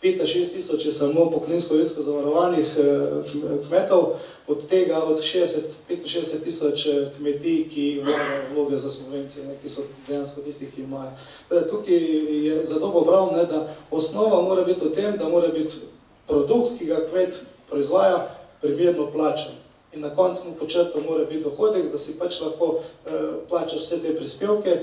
5-6 tisoč je samo pokojninsko-invalidsko zavarovanih kmetov, od tega od 65 tisoč kmetij, ki imajo vloge za subvencije, ki so dejansko tisti, ki imajo. Tukaj je zato prav, da osnova mora biti v tem, da mora biti produkt, ki ga kmet proizvaja, primerno plačan. In na koncu mu počrto mora biti dohodek, da si pač lahko plačaš vse te prispevke,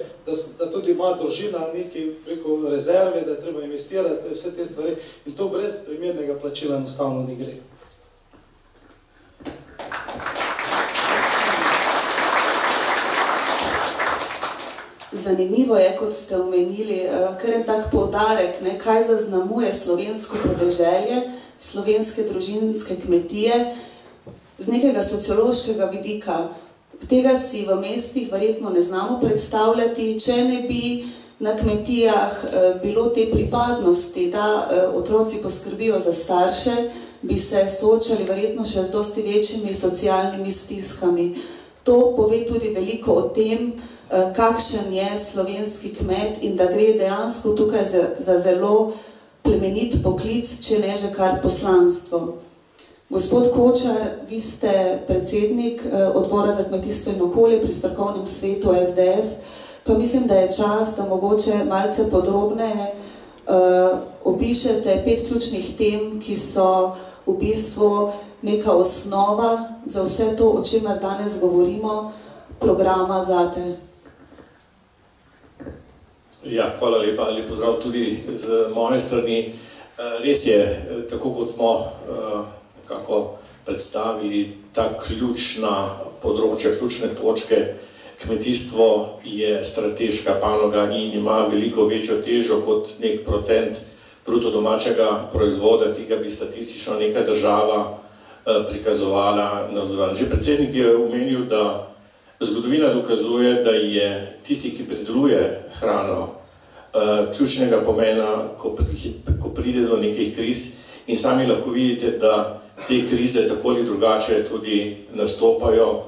da tudi ima družina nekaj preko rezerve, da je treba investirati vse te stvari in to brez primernega plačila enostavno ne gre. Zanimivo je, kot ste omenili, kar je tak poudarek, kaj zaznamuje slovensko podeželje, slovenske družinske kmetije, z nekega sociološkega vidika. Tega si v mestih verjetno ne znamo predstavljati, če ne bi na kmetijah bilo te pripadnosti, da otroci poskrbijo za starše, bi se soočali verjetno še z dosti večjimi socialnimi stiskami. To pove tudi veliko o tem, kakšen je slovenski kmet in da gre dejansko tukaj za zelo plemenit poklic, če ne že kar poslanstvo. Gospod Kočar, vi ste predsednik odbora za kmetijstvo in okolje pri strokovnem svetu SDS, pa mislim, da je čas, da mogoče malce podrobneje opišete 5 ključnih tem, ki so v bistvu neka osnova za vse to, o čemer danes govorimo, programa ZATE. Ja, hvala lepa, lep pozdrav tudi z moje strani. Res je, tako kot smo kako predstavili ta ključna področja, ključne točke. Kmetijstvo je strateška panoga in ima veliko večjo težo kot nek procent bruto domačega proizvoda, ki ga bi statistično neka država prikazovala navzven. Že predsednik je omenil, da zgodovina dokazuje, da je tisti, ki prideluje hrano, ključnega pomena, ko pride do nekih kriz in sami lahko vidite, da te krize tako ali drugače tudi nastopajo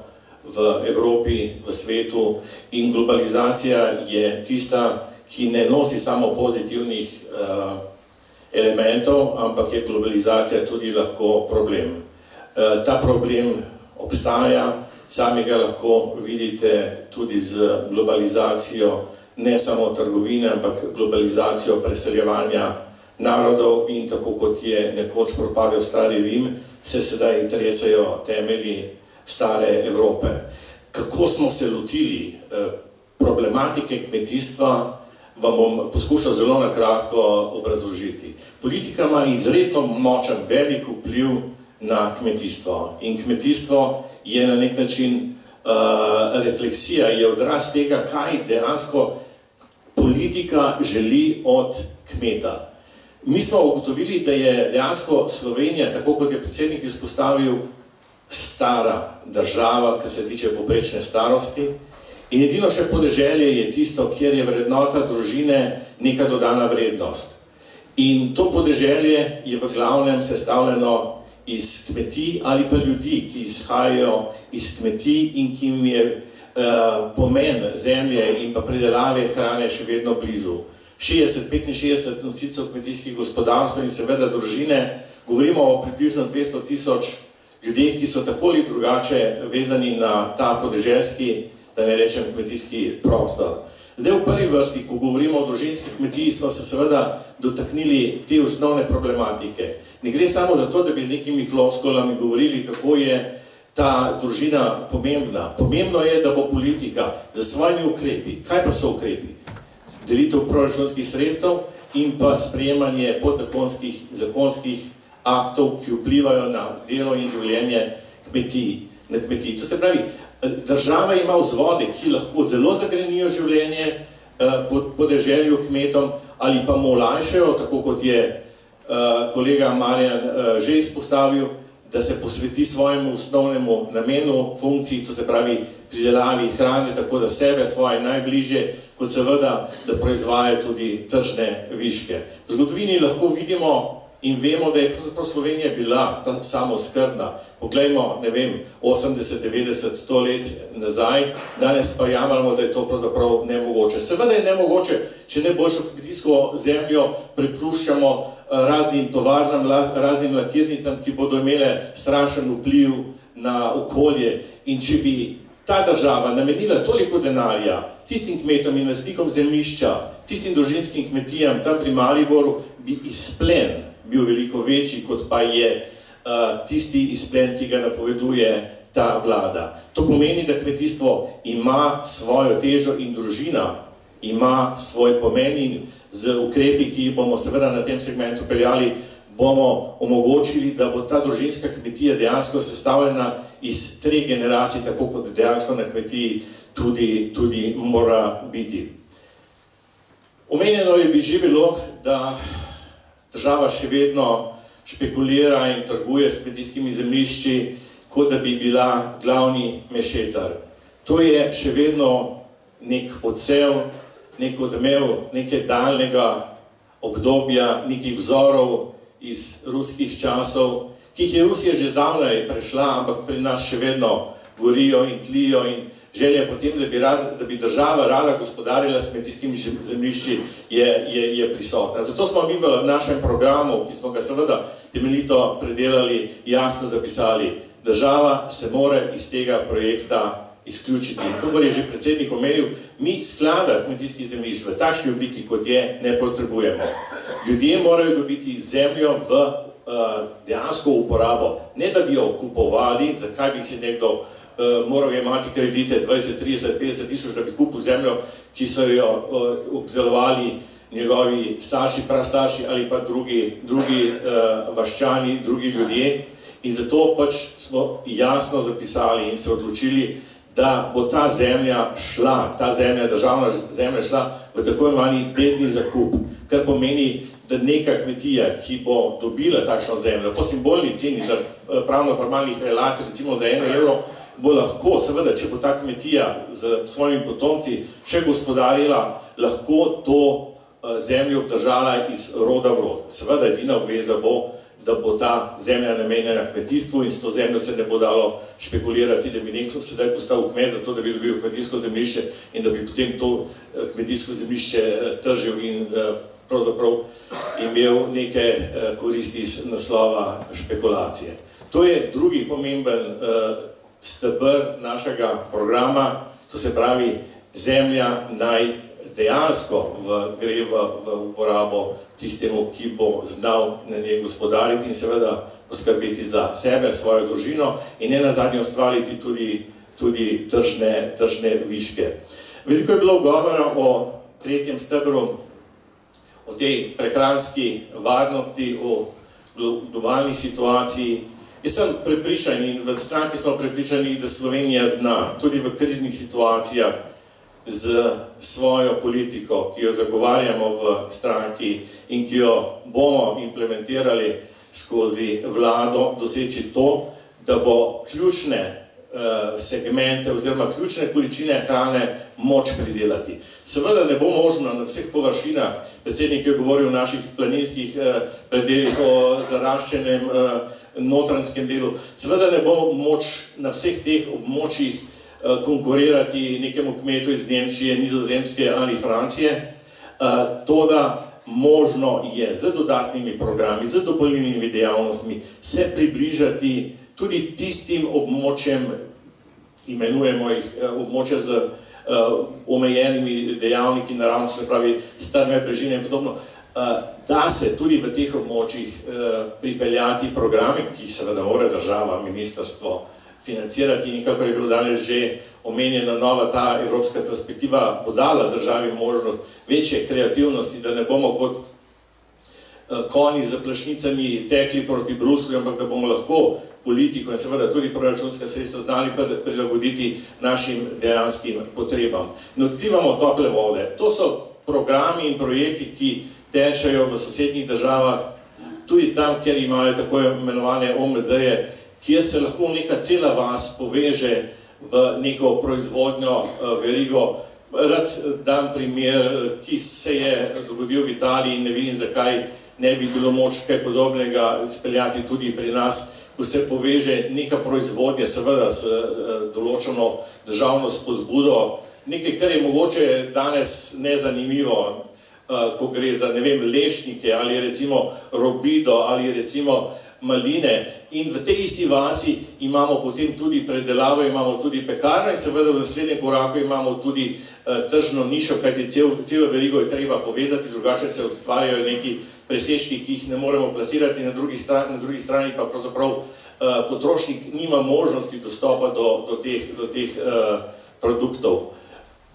v Evropi, v svetu in globalizacija je tista, ki ne nosi samo pozitivnih elementov, ampak je globalizacija tudi lahko problem. Ta problem obstaja, sami ga lahko vidite tudi z globalizacijo ne samo trgovine, ampak globalizacijo preseljevanja narodov in tako kot je nekoč propadel stari Rim, se sedaj tresajo temelji stare Evrope. Kako smo se lotili problematike kmetijstva, vam bom poskušal zelo na kratko obrazložiti. Politika ima izredno močan, velik vpliv na kmetijstvo in kmetijstvo je na nek način refleksija, je odraz tega, kaj dejansko politika želi od kmeta. Mi smo ugotovili, da je dejansko Slovenija, tako kot je predsednik izpostavil, stara država, ki se tiče povprečne starosti in edino še podeželje je tisto, kjer je vrednota družine neka dodana vrednost. In to podeželje je v glavnem sestavljeno iz kmetij ali pa ljudi, ki izhajajo iz kmetij in ki jim je pomen zemlje in pa pridelave hrane še vedno blizu. 60-65 nosilcev kmetijskih gospodarstv in seveda družine, govorimo o približno 200 tisoč ljudeh, ki so tako ali drugače vezani na ta podeželski, da ne rečem kmetijski prostor. Zdaj v prvi vrsti, ko govorimo o družinskih kmetiji, smo se seveda dotaknili te osnovne problematike. Ne gre samo za to, da bi z nekimi floskolami govorili, kako je ta družina pomembna. Pomembno je, da bo politika za svojimi ukrepi. Kaj pa so ukrepi? Delitev proračunskih sredstev in pa sprejemanje podzakonskih zakonskih aktov, ki vplivajo na delo in življenje na kmetiji. To se pravi, država ima vzvode, ki lahko zelo zagrenijo življenje podeželju kmetom ali pa mu olajšajo, tako kot je kolega Marjan že izpostavil, da se posveti svojemu osnovnemu namenu, funkciji, to se pravi pridelavi hrane tako za sebe, svoje najbližje, kot seveda, da proizvaja tudi tržne viške. V zgodovini lahko vidimo in vemo, da je pravzaprav Slovenija bila samooskrbna. Poglejmo, ne vem, 80, 90, 100 let nazaj, danes pa jamramo, da je to pravzaprav nemogoče. Seveda je nemogoče, če ne boljšo kmetijsko zemljo prepuščamo raznim tovarnam, raznim lakirnicam, ki bodo imele strašen vpliv na okolje. In če bi ta država namenila toliko denarja tistim kmetom in lastnikom zemljišča, tistim družinskim kmetijam tam pri Mariboru, bi izplen bil veliko večji, kot pa je tisti izplen, ki ga napoveduje ta vlada. To pomeni, da kmetijstvo ima svojo težo in družina ima svoj pomen in z ukrepi, ki bomo seveda na tem segmentu peljali, bomo omogočili, da bo ta družinska kmetija dejansko sestavljena iz 3 generacij, tako kot dejansko na kmetiji tudi mora biti. Omenjeno je bi že bilo, da država še vedno špekulira in trguje s kmetijskimi zemljišči, kot da bi bila glavni mešetar. To je še vedno nek odsev, nek odmev nekaj daljnega obdobja, nekih vzorov iz ruskih časov, ki jih je Rusija že zdavnaj prešla, ampak pri nas še vedno gorijo in tlijo in želja potem, da bi država rada gospodarila s kmetijskimi zemljišči, je prisotna. Zato smo mi v našem programu, ki smo ga seveda temeljito predelali, jasno zapisali, država se mora iz tega projekta izključiti. Kot je že predsednik omenil, mi sklada kmetijskih zemljišč v takšni obliki, kot je, ne potrebujemo. Ljudje morajo dobiti zemljo v dejansko uporabo, ne da bi jo kupovali, zakaj bi si nekdo moral imati kredite 20, 30, 50 tisoč, da bi kupil zemljo, ki so jo obdelovali njegovi starši, prastarši ali pa drugi vaščani, drugi ljudje. In zato pač smo jasno zapisali in se odločili, da bo ta zemlja šla, ta zemlja, državna zemlja šla v tako imenovani dedni zakup, kar pomeni, da neka kmetija, ki bo dobila takšno zemljo po simbolni ceni za pravno-formalnih relacij, recimo za 1 evro, bo lahko, seveda, če bo ta kmetija z svojimi potomci še gospodarila, lahko to zemljo obdržala iz roda v rod. Seveda, edina obveza bo, da bo ta zemlja namenjena kmetijstvu in s to zemljo se ne bo dalo špekulirati, da bi nekdo sedaj postal kmet zato, da bi dobil kmetijsko zemljišče in da bi potem to kmetijsko zemljišče tržil in pravzaprav imel neke koristi iz naslova špekulacije. To je drugi pomemben steber našega programa, to se pravi, zemlja naj dejansko gre v uporabo tistemu, ki bo znal na njej gospodariti in seveda poskrbeti za sebe, svojo družino in ne nazadnje ustvariti tudi tržne viške. Veliko je bilo govora o tretjem stebru, o tej prehranski varnosti, o globalni situaciji. Jaz sem prepričan in v stranki smo prepričani, da Slovenija zna tudi v kriznih situacijah z svojo politiko, ki jo zagovarjamo v stranki in ki jo bomo implementirali skozi vlado, doseči to, da bo ključne segmente oziroma ključne količine hrane moč pridelati. Seveda ne bo možno na vseh površinah, predsednik je govoril o naših planinskih predelih, o zaraščenem notranskem delu, seveda ne bo moč na vseh teh območjih konkurirati nekemu kmetu iz Nemčije, Nizozemske ali Francije, toda možno je z dodatnimi programi, z dopolnilnimi dejavnostmi se približati tudi tistim območjem, imenujemo jih območja z omejenimi dejavniki naravno, se pravi strme, brežine in podobno, da se tudi v teh območjih pripeljati programe, ki jih seveda mora država, ministrstvo financirati in kako je bilo danes že omenjena nova ta evropska perspektiva, bo dala državi možnost večje kreativnosti, da ne bomo kot konji z plašnicami tekli proti Bruslju, ampak da bomo lahko politiko in seveda tudi proračunska sredstva znali prilagoditi našim dejanskim potrebam. Ne odkrivamo tople vode. To so programi in projekti, ki tečejo v sosednjih državah, tudi tam, kjer imajo tako imenovane OMD-je, kjer se lahko neka cela vas poveže v neko proizvodnjo verigo. Rad dam primer, ki se je dogodil v Italiji in ne vidim, zakaj ne bi bilo moč kaj podobnega izpeljati tudi pri nas, ko se poveže neka proizvodnja, seveda s določeno državno spodbudo, nekaj, kar je mogoče danes nezanimivo, ko gre za, ne vem, lešnike ali recimo robido ali recimo maline, in v tej isti vasi imamo potem tudi predelavo, imamo tudi pekarno in seveda v naslednjem koraku imamo tudi tržno nišo, kajti celo verigo je treba povezati, drugače se ustvarjajo neki presežki, ki jih ne moremo plasirati, na drugi strani pa pravzaprav potrošnik nima možnosti dostopa do teh produktov.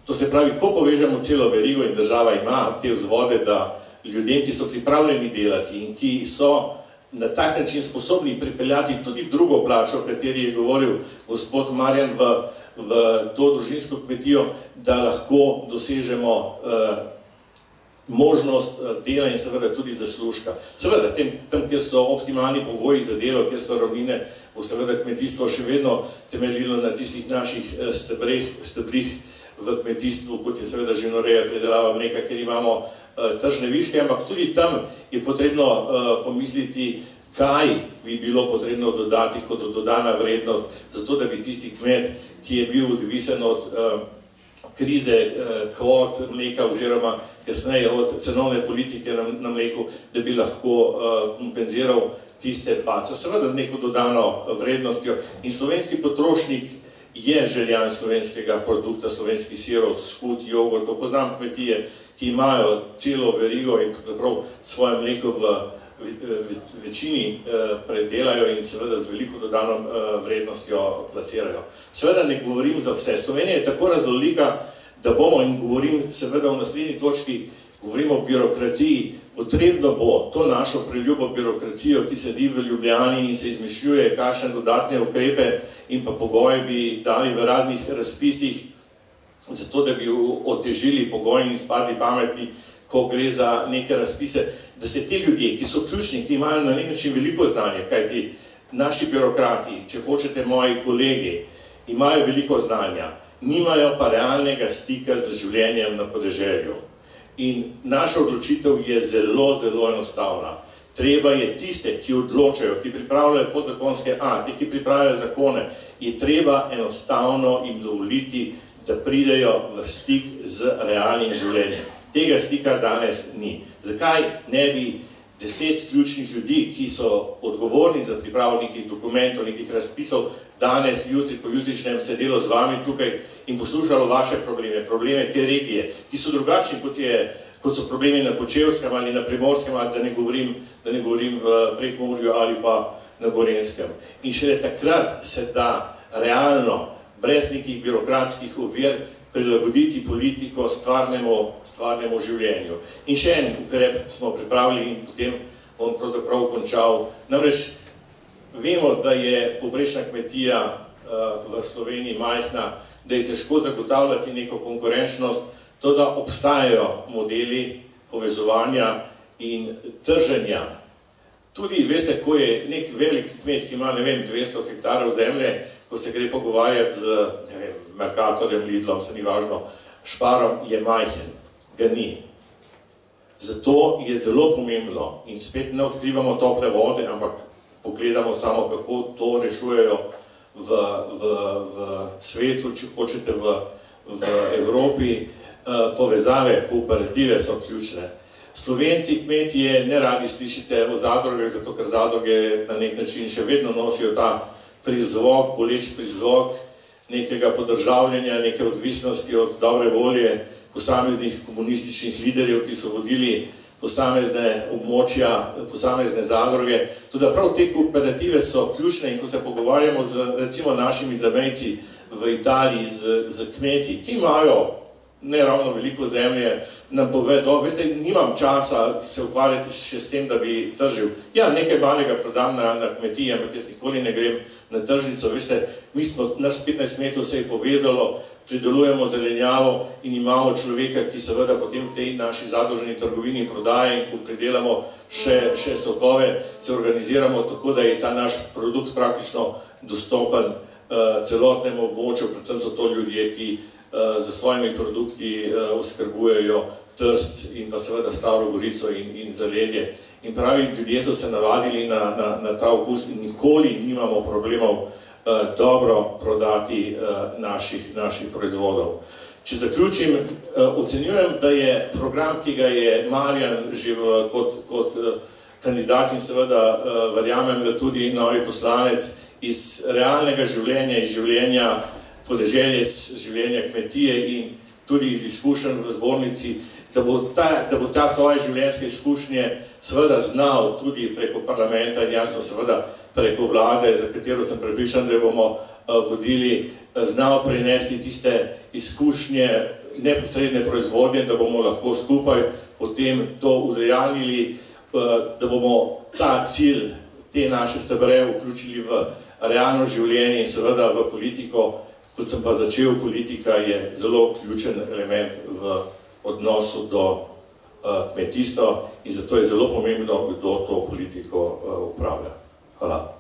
To se pravi, ko povežemo celo verigo in država ima te vzvode, da ljudem, ki so pripravljeni delati in ki so na tak način sposobni pripeljati tudi drugo plačo, o kateri je govoril gospod Marjan, v to družinsko kmetijo, da lahko dosežemo možnost dela in seveda tudi zaslužka. Seveda, tam, kjer so optimalni pogoji za delo, kjer so ravnine, bo seveda kmetijstvo še vedno temeljilo na tistih naših stebrih v kmetijstvu, kot je seveda živinoreja, predelava mleka, kjer imamo tržne viške, ampak tudi tam je potrebno pomisliti, kaj bi bilo potrebno dodati kot dodana vrednost, zato da bi tisti kmet, ki je bil odvisen od krize kvot mleka oziroma kasneje od cenovne politike na mleku, da bi lahko kompenziral tiste pace, seveda z neko dodano vrednostjo. In slovenski potrošnik je željan slovenskega produkta, slovenski sirov, skut, jogurt. Poznam kmetije, ki imajo celo verigo in pravzaprav svoje mleko v večini predelajo in seveda z veliko dodano vrednostjo plasirajo. Seveda ne govorim za vse. Slovenija je tako raznolika, da bomo, in govorim seveda v naslednji točki, govorimo o birokraciji, potrebno bo to našo preljubo birokracijo, ki sedi v Ljubljani in se izmišljuje, kakšne dodatne ukrepe in pa pogoje bi dali v raznih razpisih, zato da bi otežili pogoje in izpadli pametni, ko gre za neke razpise, da se te ljudje, ki so ključni, ki imajo na nek način veliko znanje, kajti naši birokrati, če hočete moji kolegi, imajo veliko znanja, nimajo pa realnega stika z življenjem na podeželju. In naša odločitev je zelo, zelo enostavna. Treba je tiste, ki odločajo, ki pripravljajo podzakonske akte, ki pripravljajo zakone, je treba enostavno jim dovoliti, da pridejo v stik z realnim življenjem. Tega stika danes ni. Zakaj ne bi 10 ključnih ljudi, ki so odgovorni za pripravo nekih dokumentov, nekih razpisov, danes, jutri, pojutrišnjem sedelo z vami tukaj in poslušalo vaše probleme, probleme te regije, ki so drugačni, kot so problemi na Kočevskem ali na Primorskem, ali da ne govorim v Prekmurju ali pa na Gorenjskem. In šele takrat se da realno, brez nekih birokratskih ovir, prilagoditi politiko stvarnemu življenju. In še en ukrep smo pripravili in potem bom pravzaprav končal. Namreč vemo, da je povprečna kmetija v Sloveniji majhna, da je težko zagotavljati neko konkurenčnost, to da obstajajo modeli povezovanja in trženja. Tudi, veste, ko je nek velik kmet, ki ima, ne vem, 200 hektarov zemlje, ko se gre pogovarjati z, ne vem, Mercatorjem, Lidlom, se ni važno, Šparom, je majhen, ga ni. Zato je zelo pomembno in spet ne odkrivamo tople vode, ampak pogledamo samo, kako to rešujejo v svetu, če hočete v Evropi. Povezave, kooperative so ključne. Slovenci, kmetije, ne radi slišite o zadrugah, zato ker zadruge na nek način še vedno nosijo ta prizvok, boleč prizvok nekega podržavljanja, neke odvisnosti od dobre volje posameznih komunističnih liderjev, ki so vodili posamezne območja, posamezne zadruge. Tudi prav te kooperative so ključne in ko se pogovarjamo z recimo našimi zamejci v Italiji, z kmeti, ki imajo ne ravno veliko zemlje, nam povedo, veste, nimam časa se ukvarjati še s tem, da bi tržil. Ja, nekaj malega prodam na kmetiji, ampak jaz nikoli ne grem na tržnico. Veste, naš 15 metrov se je povezalo, pridelujemo zelenjavo in imamo človeka, ki seveda potem v tej naši zadruženi trgovini prodaje in ko pridelamo še sokove, se organiziramo tako, da je ta naš produkt praktično dostopen celotnem območju, predvsem so to ljudje, ki za svojimi produkti oskrbujejo Trst in pa seveda Staro Gorico in zaledje. In pravi, ljudje so se navadili na ta okus in nikoli nimamo problemov dobro prodati naših proizvodov. Če zaključim, ocenjujem, da je program, ki ga je Marjan že kot kandidat in seveda verjamem, da tudi novi poslanec iz realnega življenja, iz življenja podeželja, iz življenja kmetije in tudi iz izkušenj v zbornici, da bo ta svoje življenjske izkušnje seveda znal tudi preko parlamenta in jasno seveda preko vlade, za katero sem prepričan, da bomo vodili, znal prinesti tiste izkušnje neposredne proizvodnje, da bomo lahko skupaj potem to udejanjili, da bomo ta cilj, te naše stebre vključili v realno življenje in seveda v politiko. Kot sem pa začel, politika je zelo ključen element v odnosu do kmetijstva in zato je zelo pomembno, kdo to politiko upravlja. Hvala.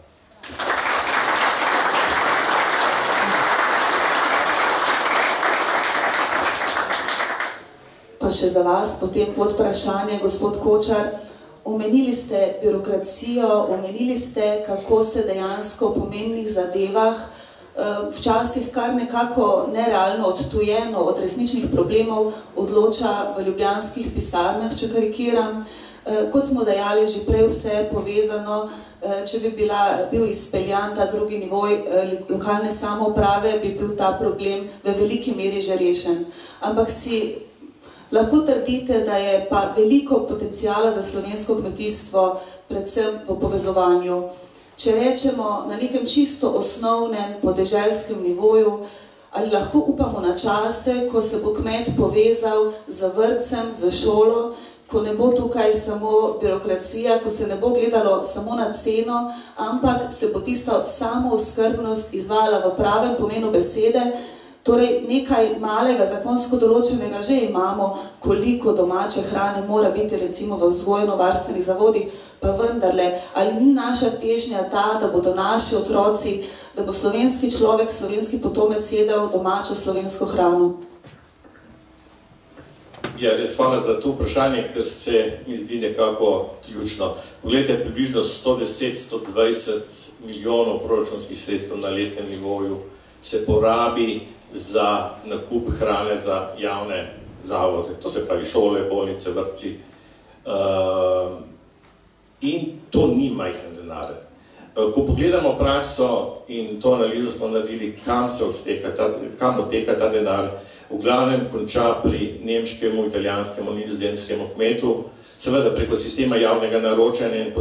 Pa še za vas, potem podvprašanje, gospod Kočar. Omenili ste birokracijo, omenili ste, kako se dejansko v pomembnih zadevah včasih kar nekako nerealno odtujeno od resničnih problemov odloča v ljubljanskih pisarnah, če karikiram. Kot smo dejali, že prej vse je povezano, če bi bil izpeljan ta drugi nivoj lokalne samouprave, bi bil ta problem v veliki meri že rešen. Ampak si lahko trdite, da je pa veliko potencijala za slovensko kmetijstvo, predvsem v povezovanju. Če rečemo na nekem čisto osnovnem podeželskem nivoju, ali lahko upamo na čase, ko se bo kmet povezal z vrtcem, z šolo, ko ne bo tukaj samo birokracija, ko se ne bo gledalo samo na ceno, ampak se bo tista samooskrbnost izvajala v pravem pomenu besede. Torej, nekaj malega zakonsko določenega že imamo, koliko domače hrane mora biti recimo v vzgojno-varstvenih zavodih, pa vendarle, ali ni naša težnja ta, da bodo naši otroci, da bo slovenski človek, slovenski potomec jedel domačo slovensko hrano? Ja, res hvala za to vprašanje, ker se mi zdi nekako ključno. Poglejte, približno 110-120 milijonov proračunskih sredstev na letnem nivoju se porabi za nakup hrane za javne zavode. To se pravi šole, bolnice, vrtci. In to ni majhen denar. Ko pogledamo prakso in to analizo smo naredili, kam odteka ta denar, v glavnem konča pri nemškemu, italijanskemu, nizozemskemu kmetu, seveda preko sistema javnega naročanja in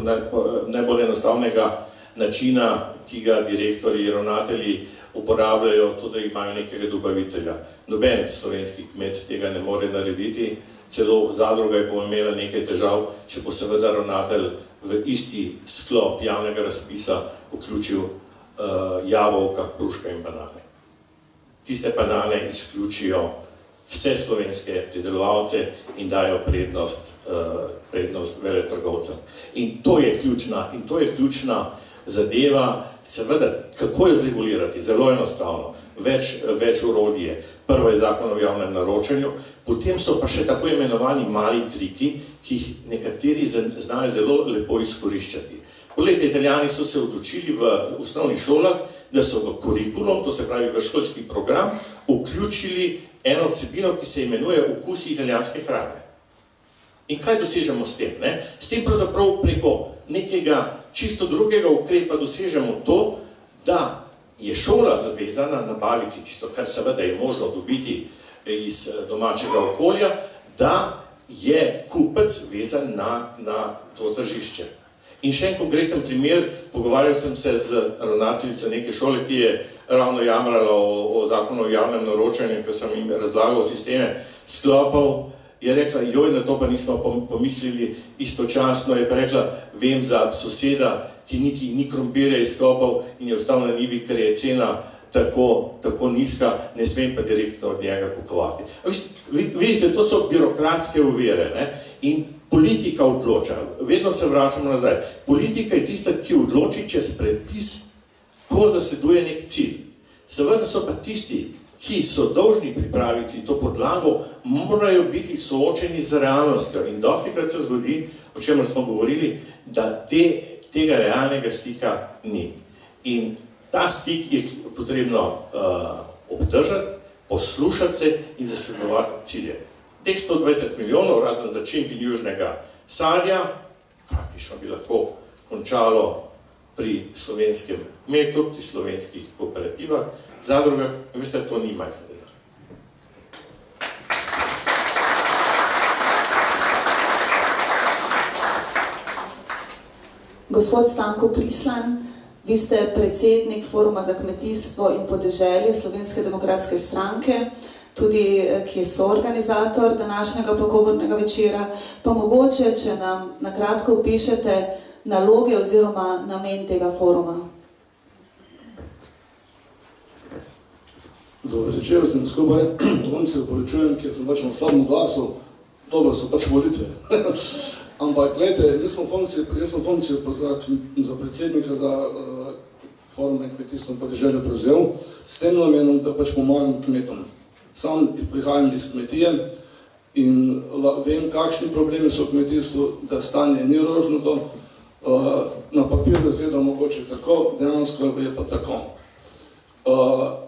najbolj enostavnega načina, ki ga direktorji, ravnatelji uporabljajo, to, da imajo nekega dobavitelja. Noben slovenski kmet tega ne more narediti, celo zadruga je imela nekaj težav, če bo seveda ravnatelj v isti sklop javnega razpisa vključil jabolka, hruška in banane. Tiste banane izključijo vse slovenske pridelovalce in dajo prednost veletrgovcem. In to je ključna zadeva, seveda, kako jo zregulirati, zelo enostavno, več orodje. Prvo je zakon o javnem naročanju, potem so pa še tako imenovani mali triki, ki jih nekateri znajo zelo lepo izkoriščati. Poglejte, Italijani so se odločili v osnovnih šolah, da so v kurikulum, to se pravi v šolski program, vključili eno vsebino, ki se imenuje okusi italijanske hrane. In kaj dosežemo s tem? S tem pravzaprav preko nekega čisto drugega ukrepa dosežemo to, da je šola zavezana nabaviti tisto, kar seveda je možno dobiti iz domačega okolja, da je kupec vezan na to tržišče. In še en konkreten primer, pogovarjal sem se z ravnateljico neke šole, ki je ravno jamrala o zakonu o javnem naročanju, ko sem jim razlagal sisteme sklopov, je rekla, joj, na to pa nismo pomislili, istočasno je pa rekla, vem za soseda, ki niti ni krompirja izkopal in je ostal na njivi, ker je cena tako nizka, ne smem pa direktno od njega kupovati. Vidite, to so birokratske ovire, in politika odloča, vedno se vračamo nazaj. Politika je tista, ki odloči čez predpis, ko zasleduje nek cilj. Seveda so pa tisti, ki so dolžni pripraviti to podlago, morajo biti soočeni z realnostjo. In dostikrat se zgodi, o čemer smo govorili, da tega realnega stika ni. In ta stik je potrebno obdržati, poslušati se in zasledovati cilje. Teh 120 milijonov, razen začimb in južnega sadja, praktično bi lahko končalo pri slovenskem kmetu, pri slovenskih kooperativah, zadrugah, in veste, to ni majhno denar. Gospod Stanko Prislan, vi ste predsednik Foruma za kmetijstvo in podeželje Slovenske demokratske stranke, tudi ki je soorganizator današnjega pogovornega večera, pa mogoče, če nam na kratko opišete naloge oziroma namen tega foruma. Dobar večer, sem skupaj, vam se opravičujem, ker sem pač na slabem glasu, dobro so pač volitve. Ampak, gledajte, jaz sem funkcijo za predsednika za Forum za kmetijstvo in podeželje prevzel, s tem namenom, da pač pomagam kmetom. Sam prihajam iz kmetije in vem, kakšni problemi so v kmetijstvu, da stanje ni rožnato, na papirju izgleda mogoče tako, dejansko je pa tako.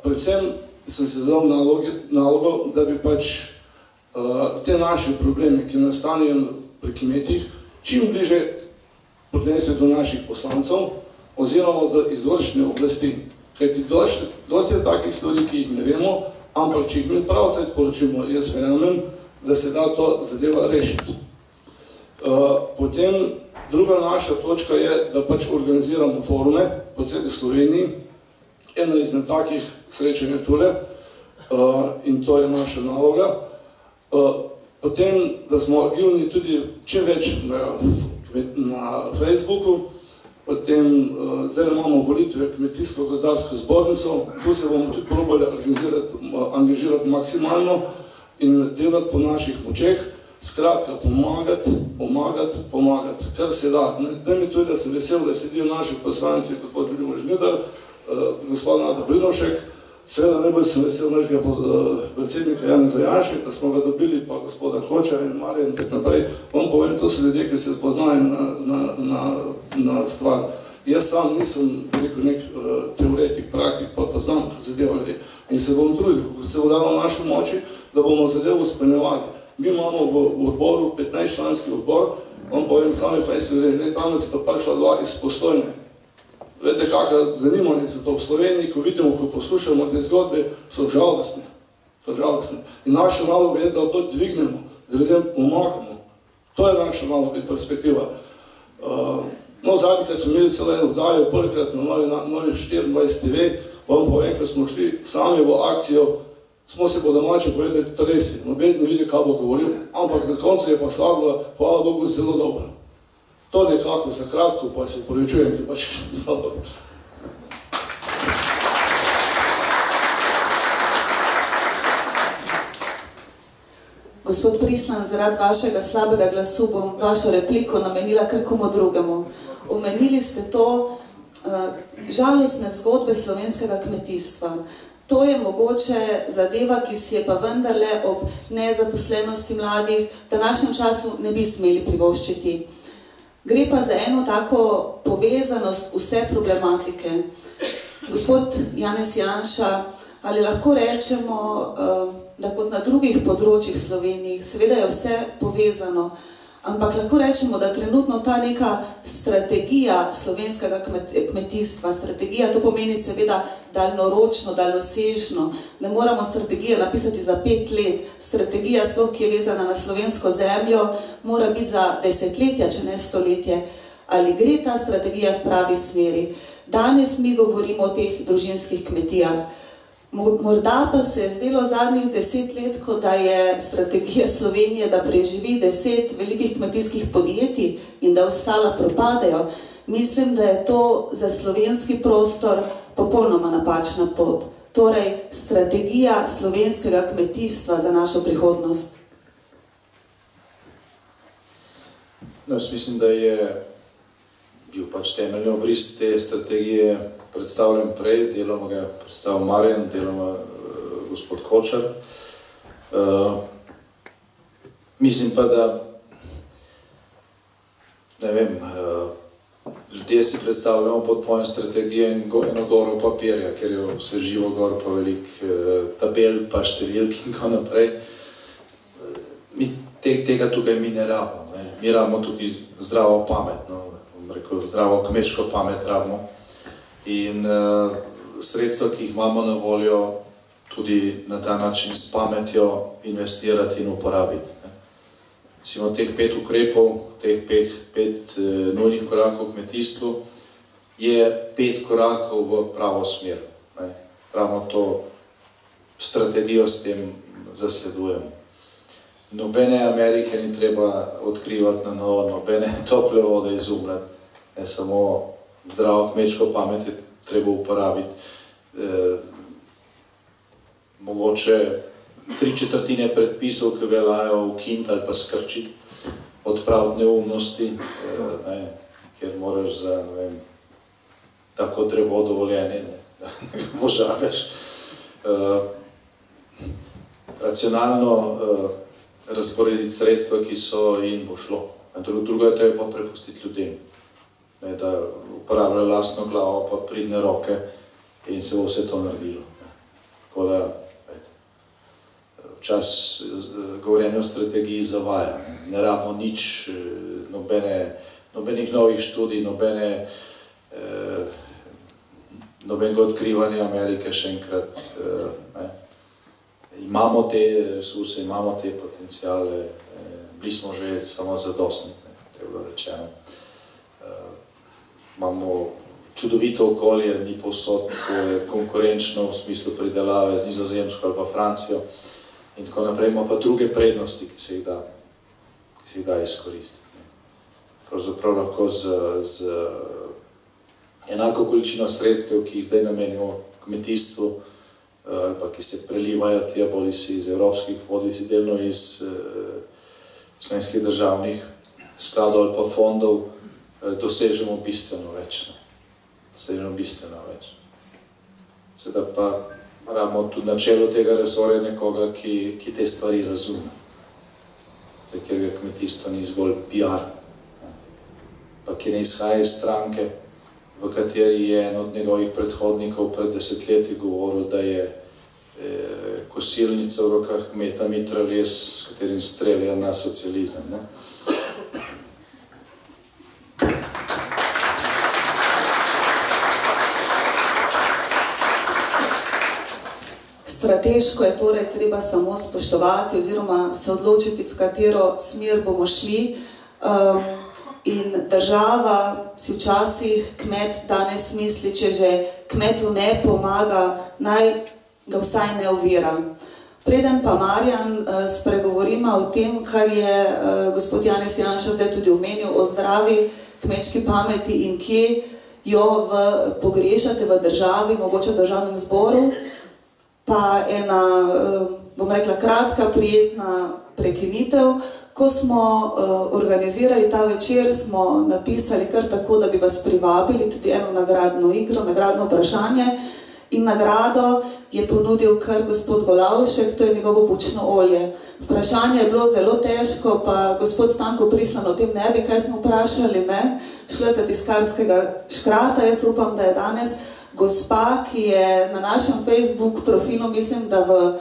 Predvsem sem se zdal nalogo, da bi pač te naše probleme, ki nastanejo pri kmetih, čim bliže odnesli do naših poslancev oziroma do izvršne oblasti. Kajti dosti je takih stvari, ki jih ne vemo, ampak če jih mi pravcajt poročimo, jaz verjamem, da se da to zadeva rešiti. Potem druga naša točka je, da pač organiziramo forume po celi Sloveniji. Ena izmed takih srečanj je tule in to je naša naloga. Potem, da smo aktivni tudi čim več na Facebooku, potem zdaj imamo volitve Kmetijsko-gozdarsko zbornico, tu se bomo tudi probali angažirati maksimalno in delati po naših močeh, skratka pomagati, kar se da. Da mi tudi, da sem vesel, da sedijo naši poslanci, gospod Ljubo Žnidar, gospod Nada Blinovšek, seveda najbolj sem vesel našega predsednika Janeza Janše, da smo ga dobili, pa gospoda Koča in Marija in tak naprej. Vam povem, to so ljudje, ki se spoznajo na stvar. Jaz sam nisem nek teoretik, praktik, pa znam zadeva gre. In se bom trudil, ko se bo dalo v naši moči, da bomo zadevo izpolnjevali. Mi imamo v odboru 15-članski odbor, vam povem, sami fejski gre, tamec sta prišla dva iz Postojne. Vete, kakšno zanimanje se to v Sloveniji, ko vidimo, ko poslušamo te zgodbe, so žalostne. In naša naloga je, da to dvignemo, da ljudem pomagamo. To je naša naloga in perspektiva. No, zadnji, kad smo imeli celo eno vdajo, prvikrat na Novi 24 TV, vam povem, ko smo šli sami v akcijo, smo se po domače povedali tresi. Noben ne vidi, kaj bo govoril, ampak na koncu je pa sadila, hvala Bogu, zelo dobro. To nekako za kratko, pa se upravičujem, ki pač zelo. Gospod Prislan, zaradi vašega slabega glasu bom vašo repliko namenila kar komu drugemu. Omenili ste to žalostne zgodbe slovenskega kmetijstva. To je mogoče zadeva, ki si je pa vendarle ob nezaposlenosti mladih v današnjem času ne bi smeli privoščiti. Gre pa za eno tako povezanost vse problematike. Gospod Janez Janša, ali lahko rečemo, da kot na drugih področjih v Sloveniji, seveda je vse povezano, ampak lahko rečemo, da trenutno ta neka strategija slovenskega kmetijstva, strategija, to pomeni seveda daljnoročno, daljnosežno, ne moramo strategijo napisati za 5 let, strategija sploh, ki je vezana na slovensko zemljo, mora biti za desetletja, če ne stoletje. Ali gre ta strategija v pravi smeri? Danes mi govorimo o teh družinskih kmetijah. Morda pa se je zdelo zadnjih 10 let, ko da je strategija Slovenije, da preživi 10 velikih kmetijskih podjetij in da ostala propadejo. Mislim, da je to za slovenski prostor popolnoma napačna pot. Torej, strategija slovenskega kmetijstva za našo prihodnost. No, jaz mislim, da je bil pač temeljni obris te strategije predstavljen prej, deloma ga je predstavil Marjan, deloma gospod Kočar. Mislim pa, da ne vem, ljudje si predstavljamo pod pojem strategijo eno goro papirja, ker je vse živo gor, pa veliko tabel, pa številk in tako naprej. Tega tukaj mi ne rabimo. Mi rabimo tukaj zdravo pamet, bom rekel, zdravo kmečko pamet rabimo. In sredstva, ki jih imamo na voljo, tudi na ta način s pametjo investirati in uporabiti. Recimo teh 5 ukrepov, teh 5 nujnih korakov v kmetijstvu, je 5 korakov v pravo smer. Ravno to strategijo s tem zasledujemo. Nobene Amerike ni treba odkrivati na novo, nobene tople vode izumljati, samo zdravo kmečko pamet je treba uporabiti. Mogoče 3/4 predpisov, ki veljajo ukiniti ali pa skrčiti, odpraviti neumnosti, kjer moraš za tako drevo dovoljenje, da ga požagaš. Racionalno razporediti sredstva, ki so in bo šlo. Drugo je treba pa prepustiti ljudem, da uporabljajo lastno glavo, pa pridne roke in se bo vse to naredilo. Tako da včas govorjenje o strategiji zavaja. Ne rabimo nič, nobenih novih študij, nobenega odkrivanja Amerike še enkrat. Imamo te resurse, imamo te potencijale, bili smo že samo zadostni, to je bilo rečeno. Imamo čudovito okolje, ni povsod konkurenčno v smislu pridelave z Nizozemsko ali pa Francijo in tako naprej. Imamo pa druge prednosti, ki se jih da izkoristiti. Pravzaprav lahko z enako količino sredstev, ki jih zdaj namenimo kmetijstvu, ali pa ki se prelivajo tja, bodi si iz evropskih, bodi si delno iz slovenskih državnih skladov ali pa fondov, dosežemo bistveno več. Sedaj pa rabimo tudi na čelu tega resorja nekoga, ki te stvari razume. Zdaj, ker ga kmetijstvo ni zgolj PR, pa ki ne izhaja iz stranke, v kateri je en od njegovih predhodnikov pred desetletji govoril, da je kosilnica v rokah kmeta mitraljez, s katerim strelja na socializem. Strateško je torej treba samo spoštovati oziroma se odločiti, v katero smer bomo šli. In država si včasih kmet danes misli, če že kmetu ne pomaga, naj ga vsaj ne ovira. Preden pa Marjan spregovorima o tem, kar je gospod Janez Janša zdaj tudi omenil, o zdravi kmečki pameti in kje jo pogrešate v državi, mogoče v državnem zboru, pa ena, bom rekla, kratka, prijetna prekinitev. Ko smo organizirali ta večer, smo napisali kar tako, da bi vas privabili tudi eno nagradno igro, nagradno vprašanje. In nagrado je ponudil kar gospod Golavšek, to je njegovo bučno olje. Vprašanje je bilo zelo težko, pa gospod Stanko Prislan o tem ne bi, kaj smo vprašali, ne? Šlo je za tiskarskega škrata, jaz upam, da je danes gospa, ki je na našem Facebook profilu, mislim, da v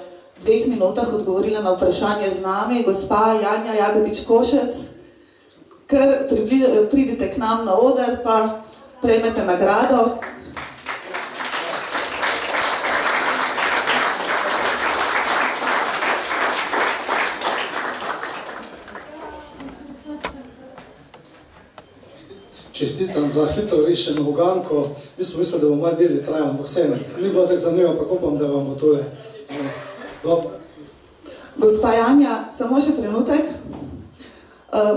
2 minutah odgovorila na vprašanje z nami, gospa Janja Jagodič-Košec, ker pridite k nam na oder, pa prejmete nagrado. Čestitam za hitro rešeno uganko. Mi smo mislili, da bomo malo deli trajali, ampak vseeno. Ni bilo tako zanimivo, ampak upam, da vam bo tole dobro. Gospa Janja, samo še trenutek.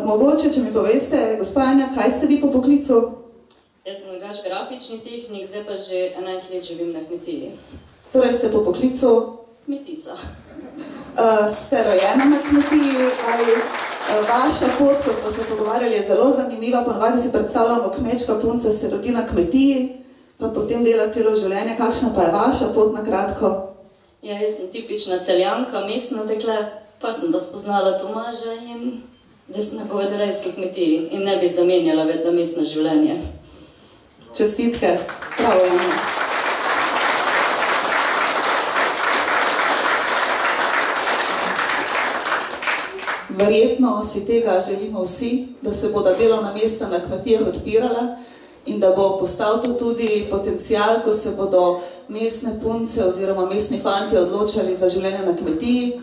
Mogoče, če mi poveste, gospa Janja, kaj ste vi po poklicu? Jaz sem drugač grafični tehnik, zdaj pa že 11 let živim na kmetiji. Torej ste po poklicu? Kmetica. Ste rojena na kmetiji ali vaša pot, ko smo se pogovarjali, je zelo zanimiva. Ponovadi si predstavljamo, kmečka punca se rodi na kmetiji, pa potem dela celo življenje. Kakšna pa je vaša pot na kratko? Ja, jaz sem tipična Celjanka, mestno dekle, pa sem pa spoznala Tomaža in da sem na govedorejski kmetiji in ne bi zamenjala več za mestno življenje. Čestitke, bravo Jana. Verjetno si tega želimo vsi, da se bodo delovna mesta na kmetijah odpirala in da bo postal to tudi potencial, ko se bodo mestne punce oziroma mestni fanti odločali za življenje na kmetiji.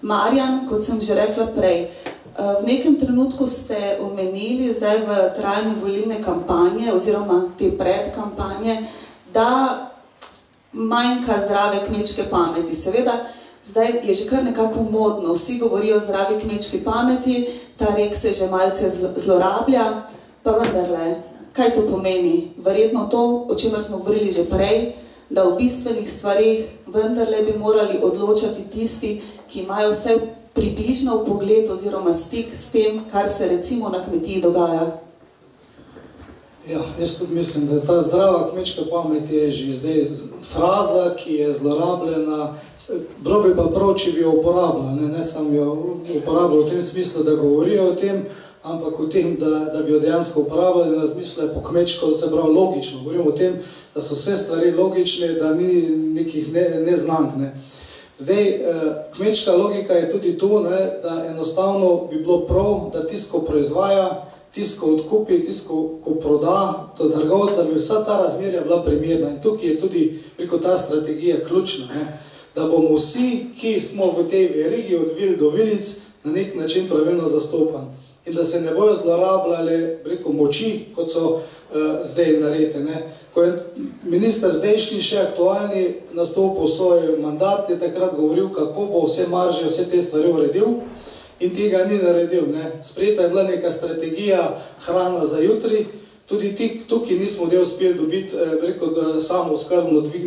Marjan, kot sem že rekla prej, v nekem trenutku ste omenili zdaj v trajanju volilne kampanje oziroma te predkampanje, da manjka zdrave kmečke pameti. Seveda, zdaj je že kar nekako modno, vsi govorijo o zdravi kmečki pameti, ta rek se že malce zlorablja, pa vendarle, kaj to pomeni? Verjetno to, o čemer smo govorili že prej, da v bistvenih stvarih vendarle bi morali odločati tisti, ki imajo vse približno vpogled oziroma stik s tem, kar se recimo na kmetiji dogaja. Ja, jaz tudi mislim, da ta zdrava kmečka pamet je že zdaj fraza, ki je zlorabljena. Bilo bi pa prav, če bi jo uporabljala, ne samo jo uporabljala v tem smislu, da govorijo o tem, ampak o tem, da bi jo dejansko uporabljali in razmišljali po kmečko, se pravi logično. Govorimo o tem, da so vse stvari logične, da ni nekih neznank. Zdaj, kmečka logika je tudi to, da enostavno bi bilo prav, da tisto proizvaja, tisto odkupi, tisto ko proda, to trgovec, da bi vsa ta razmerja bila primerna. In tukaj je tudi preko ta strategija ključna, da bomo vsi, ki smo v tej verigi od vil do vilic, na nek način pravilno zastopani. In da se ne bojo zlorabljali preko moči, kot so zdaj narejene. Ko je minister zdajšnji še aktualni nastopil svoj mandat, je takrat govoril, kako bo vse marže, vse te stvari uredil in tega ni naredil. Sprejeta je bila neka strategija hrana za jutri, tudi tukaj nismo del uspeli dobiti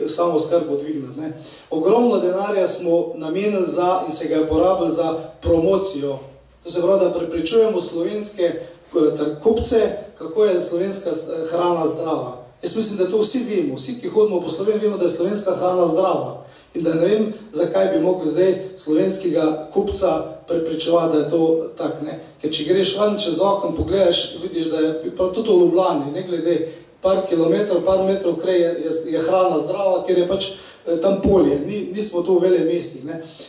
samooskrbo dvigniti. Ogromno denarja smo namenili in se ga je porabili za promocijo. To se pravi, da prepričujemo slovenske kupce, kako je slovenska hrana zdrava. Jaz mislim, da to vsi vemo, vsi, ki hodimo po Sloveniji, vemo, da je slovenska hrana zdrava. In da ne vem, zakaj bi mogli zdaj slovenskega kupca prepričevati, da je to tak. Ker če greš van čez okno, pogledaš, vidiš, da je tudi v Ljubljani, ne glede par kilometrov, par metrov krej je hrana zdrava, ker je pač tam polje, nismo tu v vele mestih.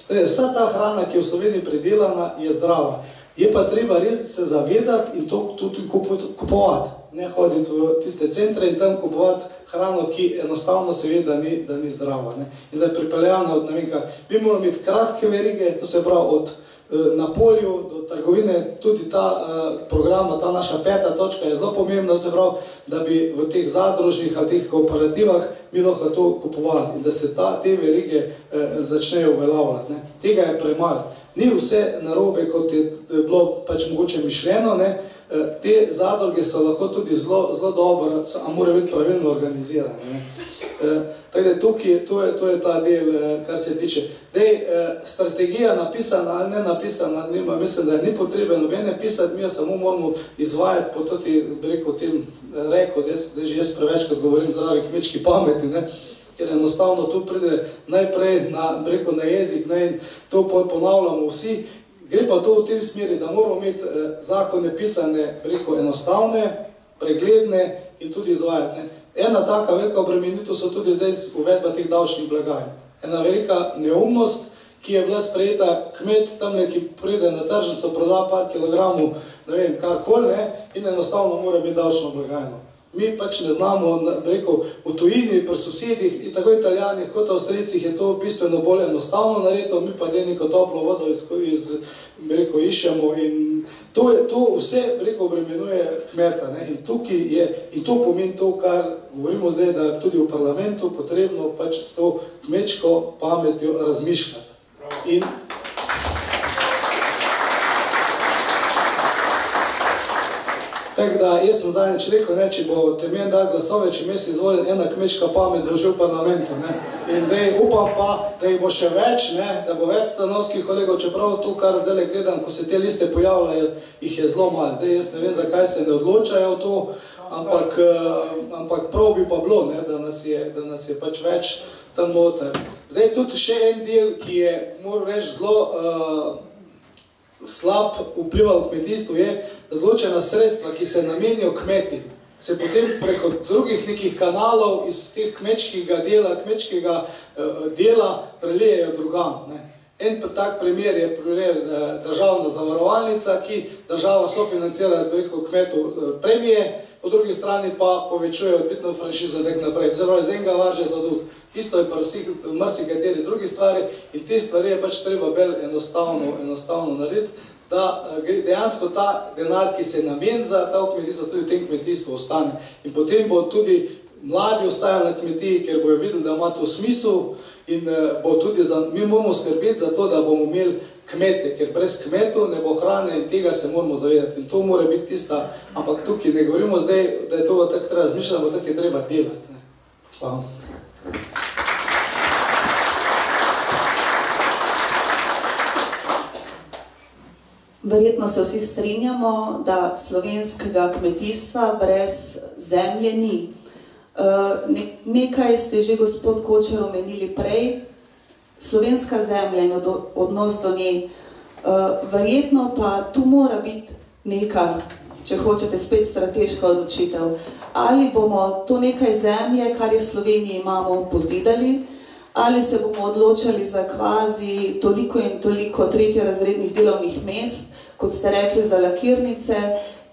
Vsa ta hrana, ki je v Sloveniji predelana, je zdrava. Je pa treba res se zavedati in to tudi kupovati. Ne hoditi v tiste centre in tam kupovati hrano, ki enostavno se ve, da ni zdrava. In da je pripeljana od ne vem kaj. Mi moramo imeti kratke verige, to se pravi od na polju do trgovine, tudi ta program, ta naša 5. točka je zelo pomembna, se pravi, da bi v teh zadružnih ali teh kooperativah mi lahko to kupovali in da se te verige začnejo uveljavljati. Tega je premalo. Ni vse narobe, kot je bilo pač mogoče mišljeno, te zadruge so lahko tudi zelo dobro, a mora biti pravilno organizirane. Tako da tukaj, to je ta del, kar se tiče. Strategija napisana ali ne napisana, mislim, da ni potrebe nobene pisati, mi jo samo moramo izvajati po tem reku, da že jaz prevečkrat govorim zdravi kmečki pameti, ker enostavno tu pride najprej na jezik in to ponavljamo vsi. Gre pa to v tem smeri, da moramo imeti zakone pisane enostavne, pregledne in tudi izvajati. Ena taka velika obremenitev so tudi zdaj uvedba teh davčnih blagajn. Ena velika neumnost, ki je bila sprejeta, kmet tamle, ki pride na tržnico, proda par kilogramov, ne vem, karkoli, in enostavno mora biti davčno blagajno. Mi pač ne znamo, v tujini, pri sosedih, in tako Italijanih kot Avstrijcih je to bistveno bolj enostavno narediti, mi pa neko toplo vodo iščemo in to vse obremenjuje kmeta. In to pomeni to, kar govorimo zdaj, da je tudi v parlamentu potrebno pač s to kmečko pametjo razmišljati. Tako da, jaz sem zadnjič rekel, če bo te meni dal glasove, če me si izvoljen, ena kmečka pamet bo že v parlamentu. In upam pa, da jih bo še več, da bo več stanovskih kolegov, čeprav to, kar zdaj gledam, ko se te liste pojavljajo, jih je zelo malo. Jaz ne vem, zakaj se ne odločajo to, ampak prav bi pa bilo, ne, da nas je pač več tam noter. Zdaj tudi še en del, ki je, moram reči, zelo slab vplival v kmetijstvu, je določena sredstva, ki se namenijo kmeti, se potem preko drugih nekih kanalov iz teh kmečkega dela prelijejo drugam. Ne. En tak primer je državna zavarovalnica, ki država sofinancira preko kmetov premije, po drugi strani pa povečuje odbitno franšizo in tako naprej. Zdaj pravi, z enega varže to drug. Isto je pa v marsikateri drugi stvari in te stvari je pač treba bolj enostavno narediti, da dejansko ta denar, ki se namen za ta kmetijstvo, tudi v tem kmetijstvu ostane. In potem bo tudi mladi ostajali na kmetiji, ker bojo videli, da ima to smisel in bo tudi mi moramo skrbeti za to, da bomo imeli kmete, ker brez kmetov ne bo hrane in tega se moramo zavedati. In to mora biti tista, ampak tukaj ne govorimo zdaj, da je to tako treba razmišljati, ampak tako je treba delati. Hvala. Verjetno se vsi strinjamo, da slovenskega kmetijstva brez zemlje ni. Nekaj ste že gospod Kočer omenili prej, slovenska zemlja in odnos do nje. Verjetno pa tu mora biti neka, če hočete, spet strateška odločitev. Ali bomo to nekaj zemlje, kar je v Sloveniji imamo, pozidali, ali se bomo odločali za kvazi toliko in toliko tretjerazrednih delovnih mest, kot ste rekli, za lakirnice,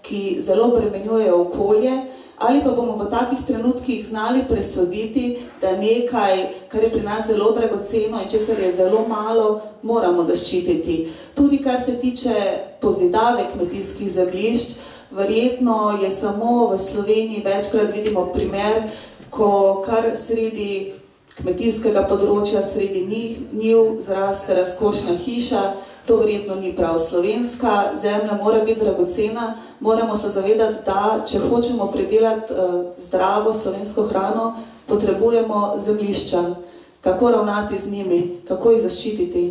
ki zelo bremenjujejo okolje, ali pa bomo v takih trenutkih znali presoditi, da nekaj, kar je pri nas zelo dragoceno in česar je zelo malo, moramo zaščititi. Tudi kar se tiče pozidave kmetijskih zemljišč, verjetno je samo v Sloveniji večkrat vidimo primer, ko kar sredi kmetijskega področja, sredi njiv zraste razkošna hiša. To verjetno ni prav. Slovenska zemlja mora biti dragocena, moramo se zavedati, da če hočemo pridelati zdravo slovensko hrano, potrebujemo zemljišča. Kako ravnati z njimi, kako jih zaščititi?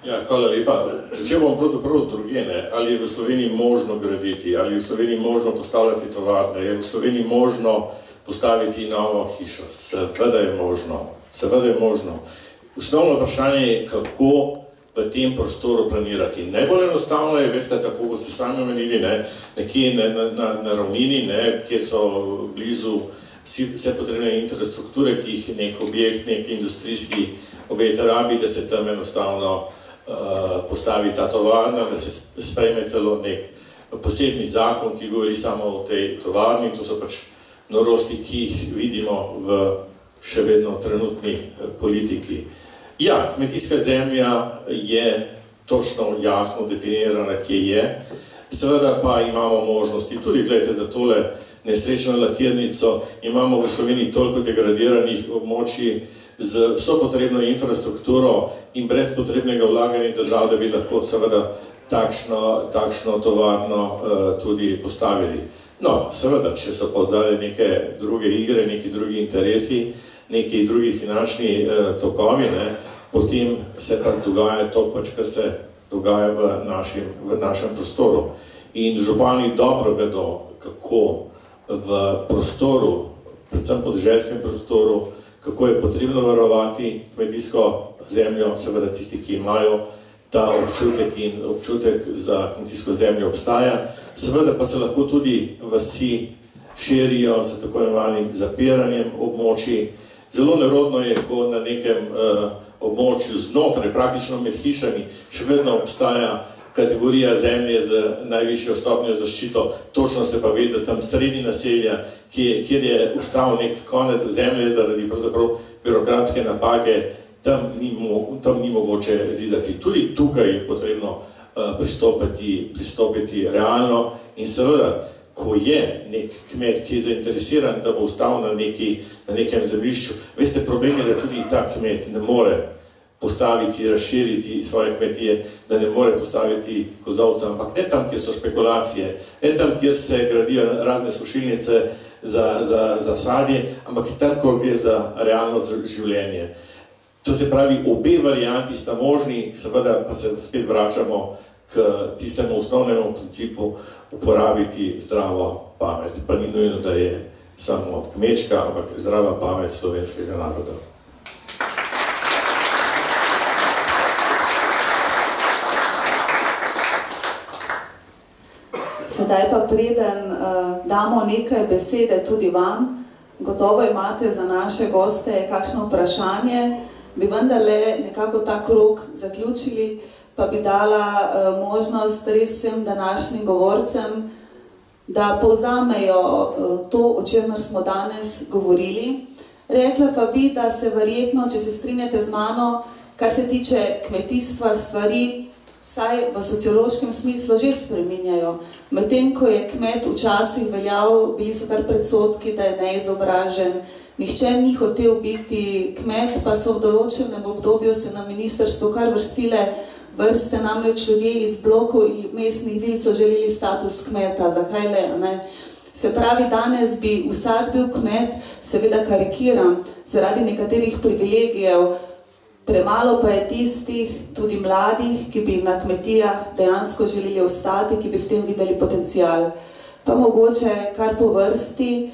Ja, hvala lepa. Začel bom pravzaprav druge, ali je v Sloveniji možno graditi, ali je v Sloveniji možno postavljati tovarne, je v Sloveniji možno postaviti novo hišo. Seveda je možno, seveda je možno. Osnovno vprašanje je, kako v tem prostoru planirati. Najbolj enostavno je, veste, tako kot ste sami omenili, nekje na ravnini, kjer so blizu vse potrebne infrastrukture, ki jih nek objekt, nek industrijski objekt rabi, da se tam enostavno postavi ta tovarna, da se sprejme celo nek posebni zakon, ki govori samo o tej tovarni. To so pač norosti, ki jih vidimo v še vedno trenutni politiki. Ja, kmetijska zemlja je točno jasno definirana, kje je. Seveda pa imamo možnosti, tudi gledajte za tole nesrečno lakirnico, imamo v Sloveniji toliko degradiranih območij z vso potrebno infrastrukturo in brez potrebnega vlaganja držav, da bi lahko seveda takšno tovarno tudi postavili. No, seveda, če so pa odzadaj neke druge igre, neki drugi interesi, neki drugi finančni tokovi, potem se pa dogaja to, kar se dogaja v našem prostoru. In župani dobro vedo, kako v prostoru, predvsem podeželskem prostoru, kako je potrebno varovati kmetijsko zemljo, seveda tisti, ki imajo ta občutek in občutek za kmetijsko zemljo obstaja. Seveda pa se lahko tudi vasi širijo z tako imenovanim zapiranjem območij. Zelo nerodno je, ko na nekem območju znotraj, praktično med hišami, še vedno obstaja kategorija zemlje z najvišjo stopnjo zaščito, točno se pa ve, da tam sredi naselja, kjer je ustal nek konec zemlje zaradi pravzaprav birokratske napake, tam ni mogoče zidati. Tudi tukaj je potrebno pristopiti realno in seveda, ko je nek kmet, ki je zainteresiran, da bo ostal na nekem zemljišču, veste, problem je, da tudi ta kmet ne more postaviti, razširiti svoje kmetije, da ne more postaviti kozolca, ampak ne tam, kjer so špekulacije, ne tam, kjer se gradijo razne sušilnice za sadje, ampak tam, ko gre za realno življenje. To se pravi, obe varianti sta možni, seveda pa se spet vračamo k tistemu osnovnemu principu uporabiti zdravo pamet. Pa ni nujno, da je samo kmečka, ampak zdrava pamet slovenskega naroda. Sedaj pa preden damo nekaj besede tudi vam, gotovo imate za naše goste kakšno vprašanje, bi vendarle nekako ta krog zaključili, pa bi dala možnost res vsem današnjim govorcem, da povzamejo to, o čemer smo danes govorili. Rekla pa bi, da se verjetno, če se strinjate z mano, kar se tiče kmetijstva, stvari vsaj v sociološkem smislu že spreminjajo. Medtem, ko je kmet včasih veljal, bili so kar predsodki, da je neizobražen, nihče ni hotel biti kmet, pa so v določenem obdobju se na ministrstvu kar vrstile vrste, namreč ljudje iz blokov in mestnih vil so želeli status kmeta, zakaj le, ne? Se pravi, danes bi vsak bil kmet, seveda karikiram, zaradi nekaterih privilegijev, premalo pa je tistih, tudi mladih, ki bi na kmetijah dejansko želeli ostati, ki bi v tem videli potencial. Pa mogoče kar po vrsti,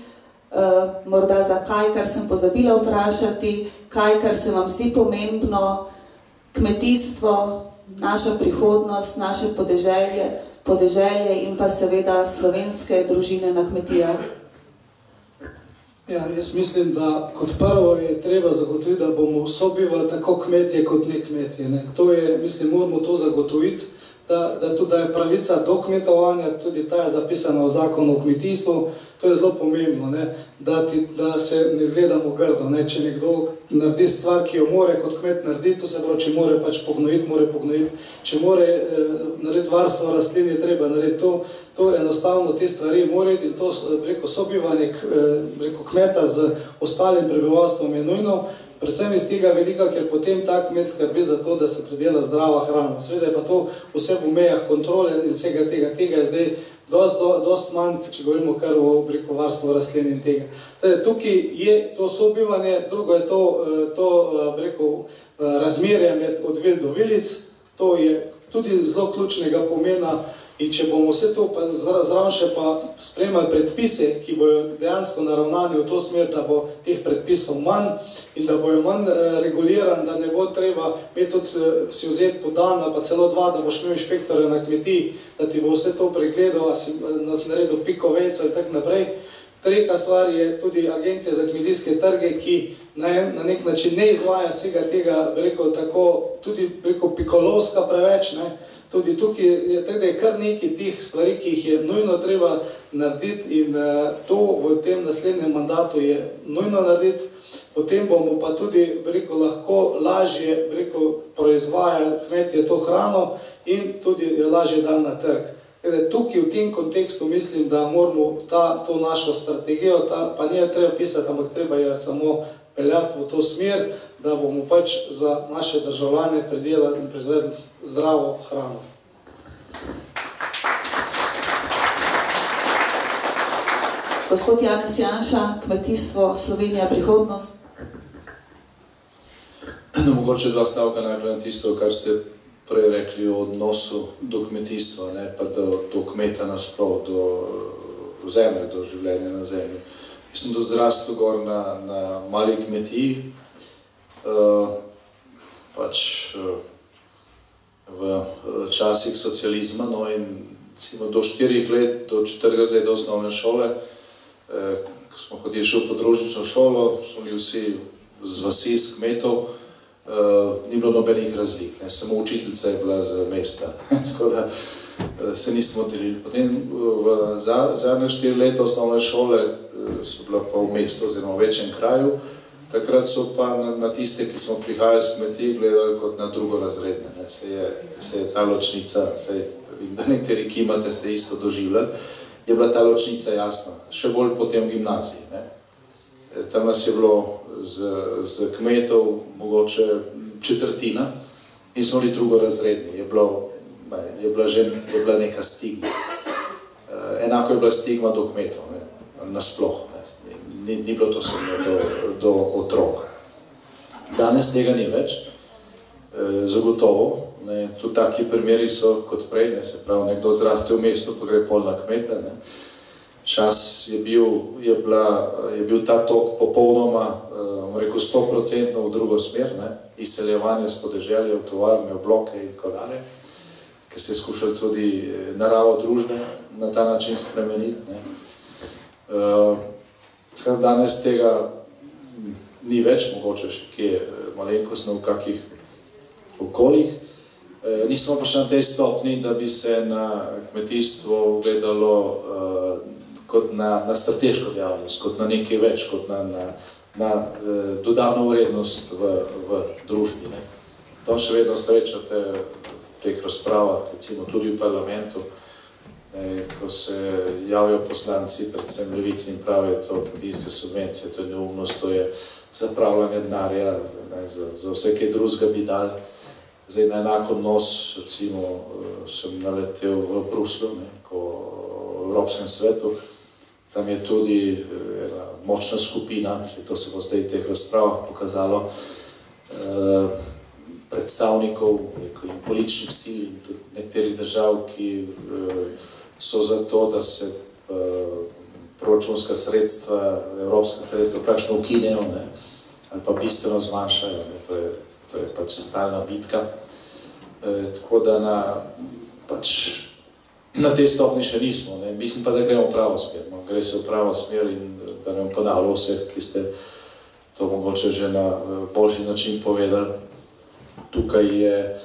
morda zakaj, kar sem pozabila vprašati, kaj, kar se vam zdi pomembno, kmetijstvo, naša prihodnost, naše podeželje in pa seveda slovenske družine na kmetijah. Ja, jaz mislim, da kot prvo je treba zagotoviti, da bomo sobivali tako kmetje kot ne kmetje. Ne. To je, mislim, moramo to zagotoviti, da tudi je pravica do kmetovanja, tudi ta je zapisana v zakonu o kmetijstvu, to je zelo pomembno, ne, da se ne gledamo grdo. Ne. Če nekdo naredi stvar, ki jo more kot kmet narediti, to se pravi, če more pač pognojiti, če more narediti varstvo rastlin, je treba narediti to enostavno te stvari morati in to preko sobivanje preko kmeta z ostalim prebivalstvom je nujno, predvsem iz tega velika, ker potem ta kmet skrbi za to, da se pridela zdrava hrana. Seveda je pa to vse v mejah kontrole in vsega tega je zdaj dosti manj, če govorimo kar o varstvu rastlin in tega. Tukaj je to sobivanje, drugo je to razmerje od vil do vilic, to je tudi zelo ključnega pomena. In če bomo vse to zraven še pa sprejemali predpise, ki bojo dejansko naravnani v to smer, da bo teh predpisov manj in da bojo manj regulirani, da ne bo treba si vzeti po dan, pa celo 2, da boš imel inšpektore na kmetiji, da ti bo vse to pregledal, a si nas naredil piko vejco in tako naprej. Tretja stvar je tudi Agencija za kmetijske trge, ki na nek način ne izvaja vsega tega, tudi pikolovska preveč, ne. Tudi tukaj je kar nekaj tih stvari, ki jih je nujno treba narediti in to v tem naslednjem mandatu je nujno narediti. Potem bomo pa tudi lahko lažje proizvajali kmetje to hrano in tudi lažje dali na trg. Tukaj v tem kontekstu mislim, da moramo to našo strategijo, pa ni treba pisati, ampak treba je samo peljati v to smer, da bomo pač za naše državljane pridelali in proizvedli zdravo hrano. Gospod Janez Janša, kmetijstvo, Slovenija, prihodnost. Mogoče 2 stavka najprej na tisto, kar ste prej rekli o odnosu do kmetijstva, ne, pa do kmeta nasploh, do zemlje, do življenja na zemlji. Jaz sem tudi zrastel gor na mali kmetiji, pač v časih socializma, no in do 4 let, do 4 let do osnovne šole, ko smo hodili še v podružnično šolo, smo bili vsi z vasi, z kmetov, ni bilo nobenih razlik, samo učiteljica je bila z mesta, tako da se nismo delili. Potem v zadnjih 4 leta osnovne šole so bila pa v mestu oziroma v večjem kraju, takrat so pa na tiste, ki smo prihajali s kmetij, gledali kot na drugorazredne. Se je ta ločnica, vidim, da nekateri kimate, ste isto doživljali, je bila ta ločnica jasna, še bolj potem v gimnaziji. Tam nas je bilo z kmetov mogoče četrtina in smo bili drugorazredni, je bila neka stigma. Enako je bila stigma do kmetov, nasploh. Ni bilo to samo do otrok. Danes tega ni več, zagotovo, Tudi taki primeri so kot prej, se pravi, nekdo zraste v mestu, pa gre pol na kmeta. Čas je bil ta tok popolnoma, rekel, 100% v drugo smer, izseljevanje s podeželja v tovarne, v bloke in tako dalje, ker se je skušali tudi naravo družbe na ta način spremeniti. Danes tega ni več, mogoče še kje malenkostno v kakih okoljih. Nismo pa še na tej stopni, da bi se na kmetijstvo gledalo kot na strateško dejavnost, kot na nekaj več, kot na dodano vrednost v družbi. Tam še vedno srečate v teh razpravah, recimo tudi v parlamentu, ko se javijo poslanci, predvsem levici, in pravijo, to kmetijske subvencije, to je neumnost, to je zapravljanje denarja, za vse kaj drugega bi dal. Zdaj na enak odnos, recimo, sem naletel v Bruslju, v Evropskem svetu. Tam je tudi ena močna skupina, to se bo zdaj v teh razpravah pokazalo, predstavnikov in političnih sil in tudi nekaterih držav, ki so za to, da se proračunska sredstva, evropska sredstva praktično ukinejo ali pa bistveno zmanjšajo. To je pač stalna bitka. Tako da na tej stopni še nismo. Mislim pa, da gremo v pravo smer. Gre se v pravo smer in da ne bom ponavljal vseh, ki ste to mogoče že na boljši način povedali. Tukaj je,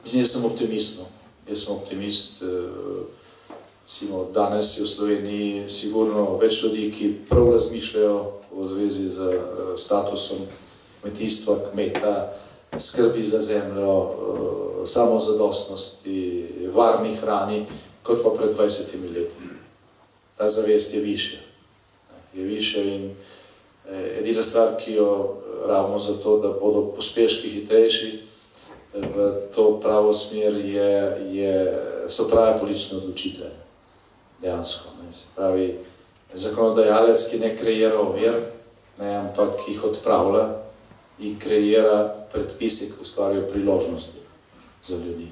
jaz sem optimist. Jaz sem optimist. Danes je v Sloveniji sigurno več ljudi, ki prav razmišljajo v zvezi z statusom kmetijstva, kmeta, skrbi za zemljo, samozadostnosti, varni hrani, kot pa pred 20 leti. Ta zavest je višja. Je višja in edina stvar, ki jo rabimo za to, da bodo pospeški hitrejši, v to pravo smer so prave politične odločitve. Dejansko. Se pravi, zakonodajalec, ki ne kreira ovir, ampak jih odpravlja in kreira predpise, ki ustvarjajo priložnosti za ljudi.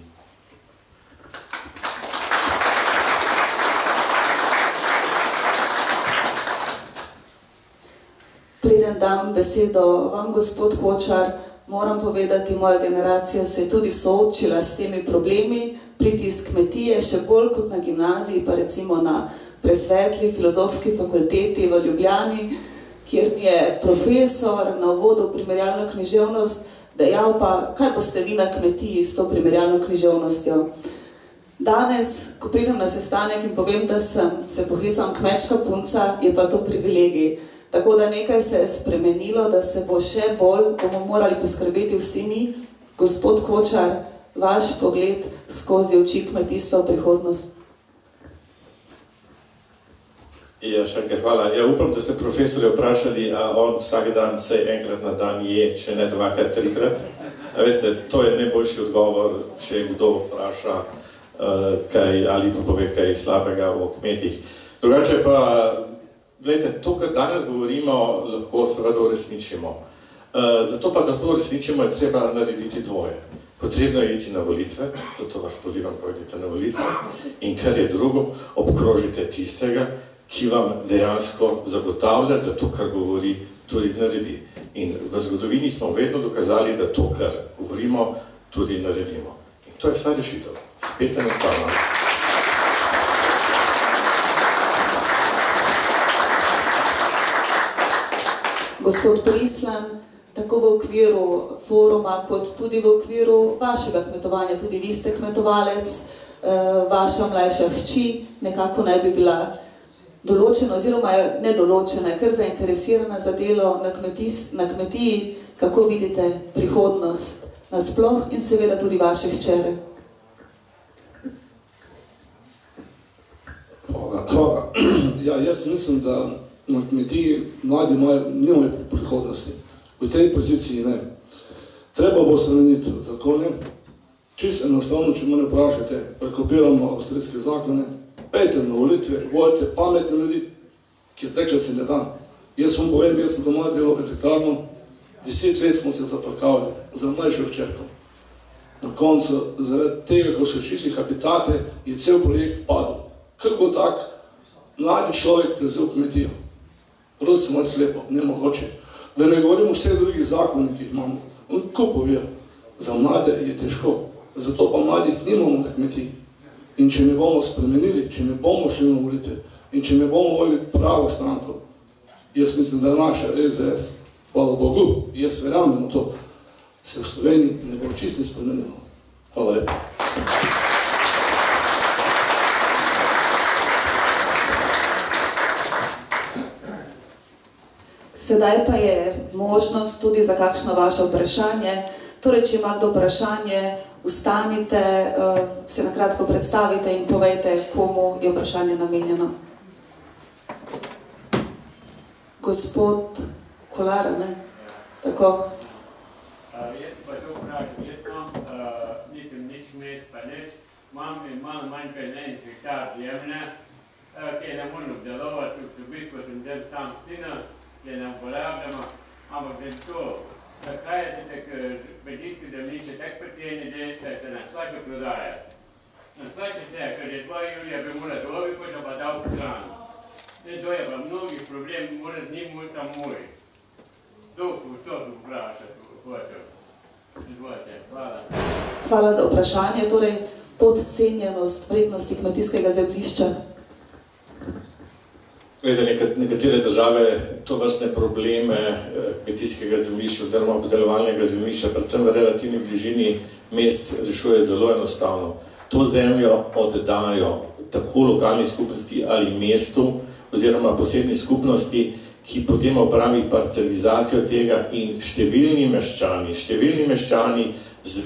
Preden dam besedo vam, gospod Kočar, moram povedati, moja generacija se je tudi soočila s temi problemi, pritisk kmetije, še bolj kot na gimnaziji, pa recimo na presvetli filozofski fakulteti v Ljubljani, kjer mi je profesor na uvodu v primerjalno književnost dejal pa, kaj boste vi na kmetiji s to primerjalno književnostjo. Danes, ko pridem na sestanek in povem, da se pohecam kmečka punca, je pa to privilegij. Tako da nekaj se je spremenilo, da se bo še bolj, bomo morali poskrbeti vsi mi. Gospod Kočar, vaš pogled skozi oči kmetijstva v prihodnost. Ja, še enkrat hvala. Ja, upam, da ste profesorja vprašali, a on vsak dan, vsaj enkrat na dan je, če ne dvakrat, trikrat. A veste, to je najboljši odgovor, če kdo vpraša kaj ali pa pove kaj slabega o kmetih. Drugače pa, gledajte, to, kar danes govorimo, lahko seveda uresničimo. Zato pa, da to uresničimo, je treba narediti dvoje. Potrebno je iti na volitve, zato vas pozivam, pojdite na volitve. In kar je drugo, obkrožite tistega, ki vam dejansko zagotavlja, da to, kar govori, tudi naredi. In v zgodovini smo vedno dokazali, da to, kar govorimo, tudi naredimo. In to je vsa rešitev. Spet enostavno. Gospod Prislan, tako v okviru foruma, kot tudi v okviru vašega kmetovanja, tudi vi ste kmetovalec, vaša mlajša hči nekako naj bi bila določena oziroma je nedoločena, ker zainteresirana za delo na kmetiji, kako vidite prihodnost nasploh in seveda tudi vaše hčere. Hvala. Ja, jaz mislim, da na kmetiji mladi nimajo prihodnosti. V tej poziciji ne. Treba bo spremeniti zakone. Čisto enostavno, če me vprašate, prekopiramo avstrijske zakone, pejte na volitve, volite pametne ljudi, ker tekle se ne da. Jaz vam povem, jaz sem doma delal elektrarno, 10 let smo se zafrkavali za mlajšo hčerko. Na koncu, zaradi tega, ko so ščitili habitate, je cel projekt padel. Kako bo tak mladi človek prevzel kmetijo? Prosim vas lepo, nemogoče. Da ne govorim o vseh drugih zakonih, ki jih imamo. On tako pove, za mlade je težko, zato pa mladih nimamo na kmetiji. In če ne bomo spremenili, če ne bomo šli na volitve in če ne bomo volili pravo stranko, jaz mislim, da naša SDS, hvala Bogu, jaz verjamem v to, se v Sloveniji ne bo čisto spremenilo. Hvala lepa. Sedaj pa je možnost tudi za kakšno vaše vprašanje. Torej, če ima kdo vprašanje, vstanite, se nakratko predstavite in povejte, komu je vprašanje namenjeno. Gospod Kolar, ne? Tako. Jaz pa to vprašam, jaz nisem nič med, pa nič, imam malo manj kaj 1 hektar zemlje, ki je ne morem obdelovati, v bistvu sem del sam stina, ki je ne uporabljamo, ampak da to, zakaj je te kmetijske zemljišče tako precijeni, da se nas slače prodajati. Nas slače se, ker je 2 julija bi moral dobi, ko se pa dal v strano. To je pa mnogih problem, mora z njim tam moj. To bi vprašati. Hvala za vprašanje. Torej, podcenjenost vrednosti kmetijskega zemljišča. Nekatere države to vrstne probleme kmetijskega zemljišča oziroma obdelovalnega zemljišča, predvsem v relativni bližini mest, rešuje zelo enostavno. To zemljo oddajo tako lokalni skupnosti ali mestu oziroma posebni skupnosti, ki potem opravi parcelizacijo tega in številni meščani z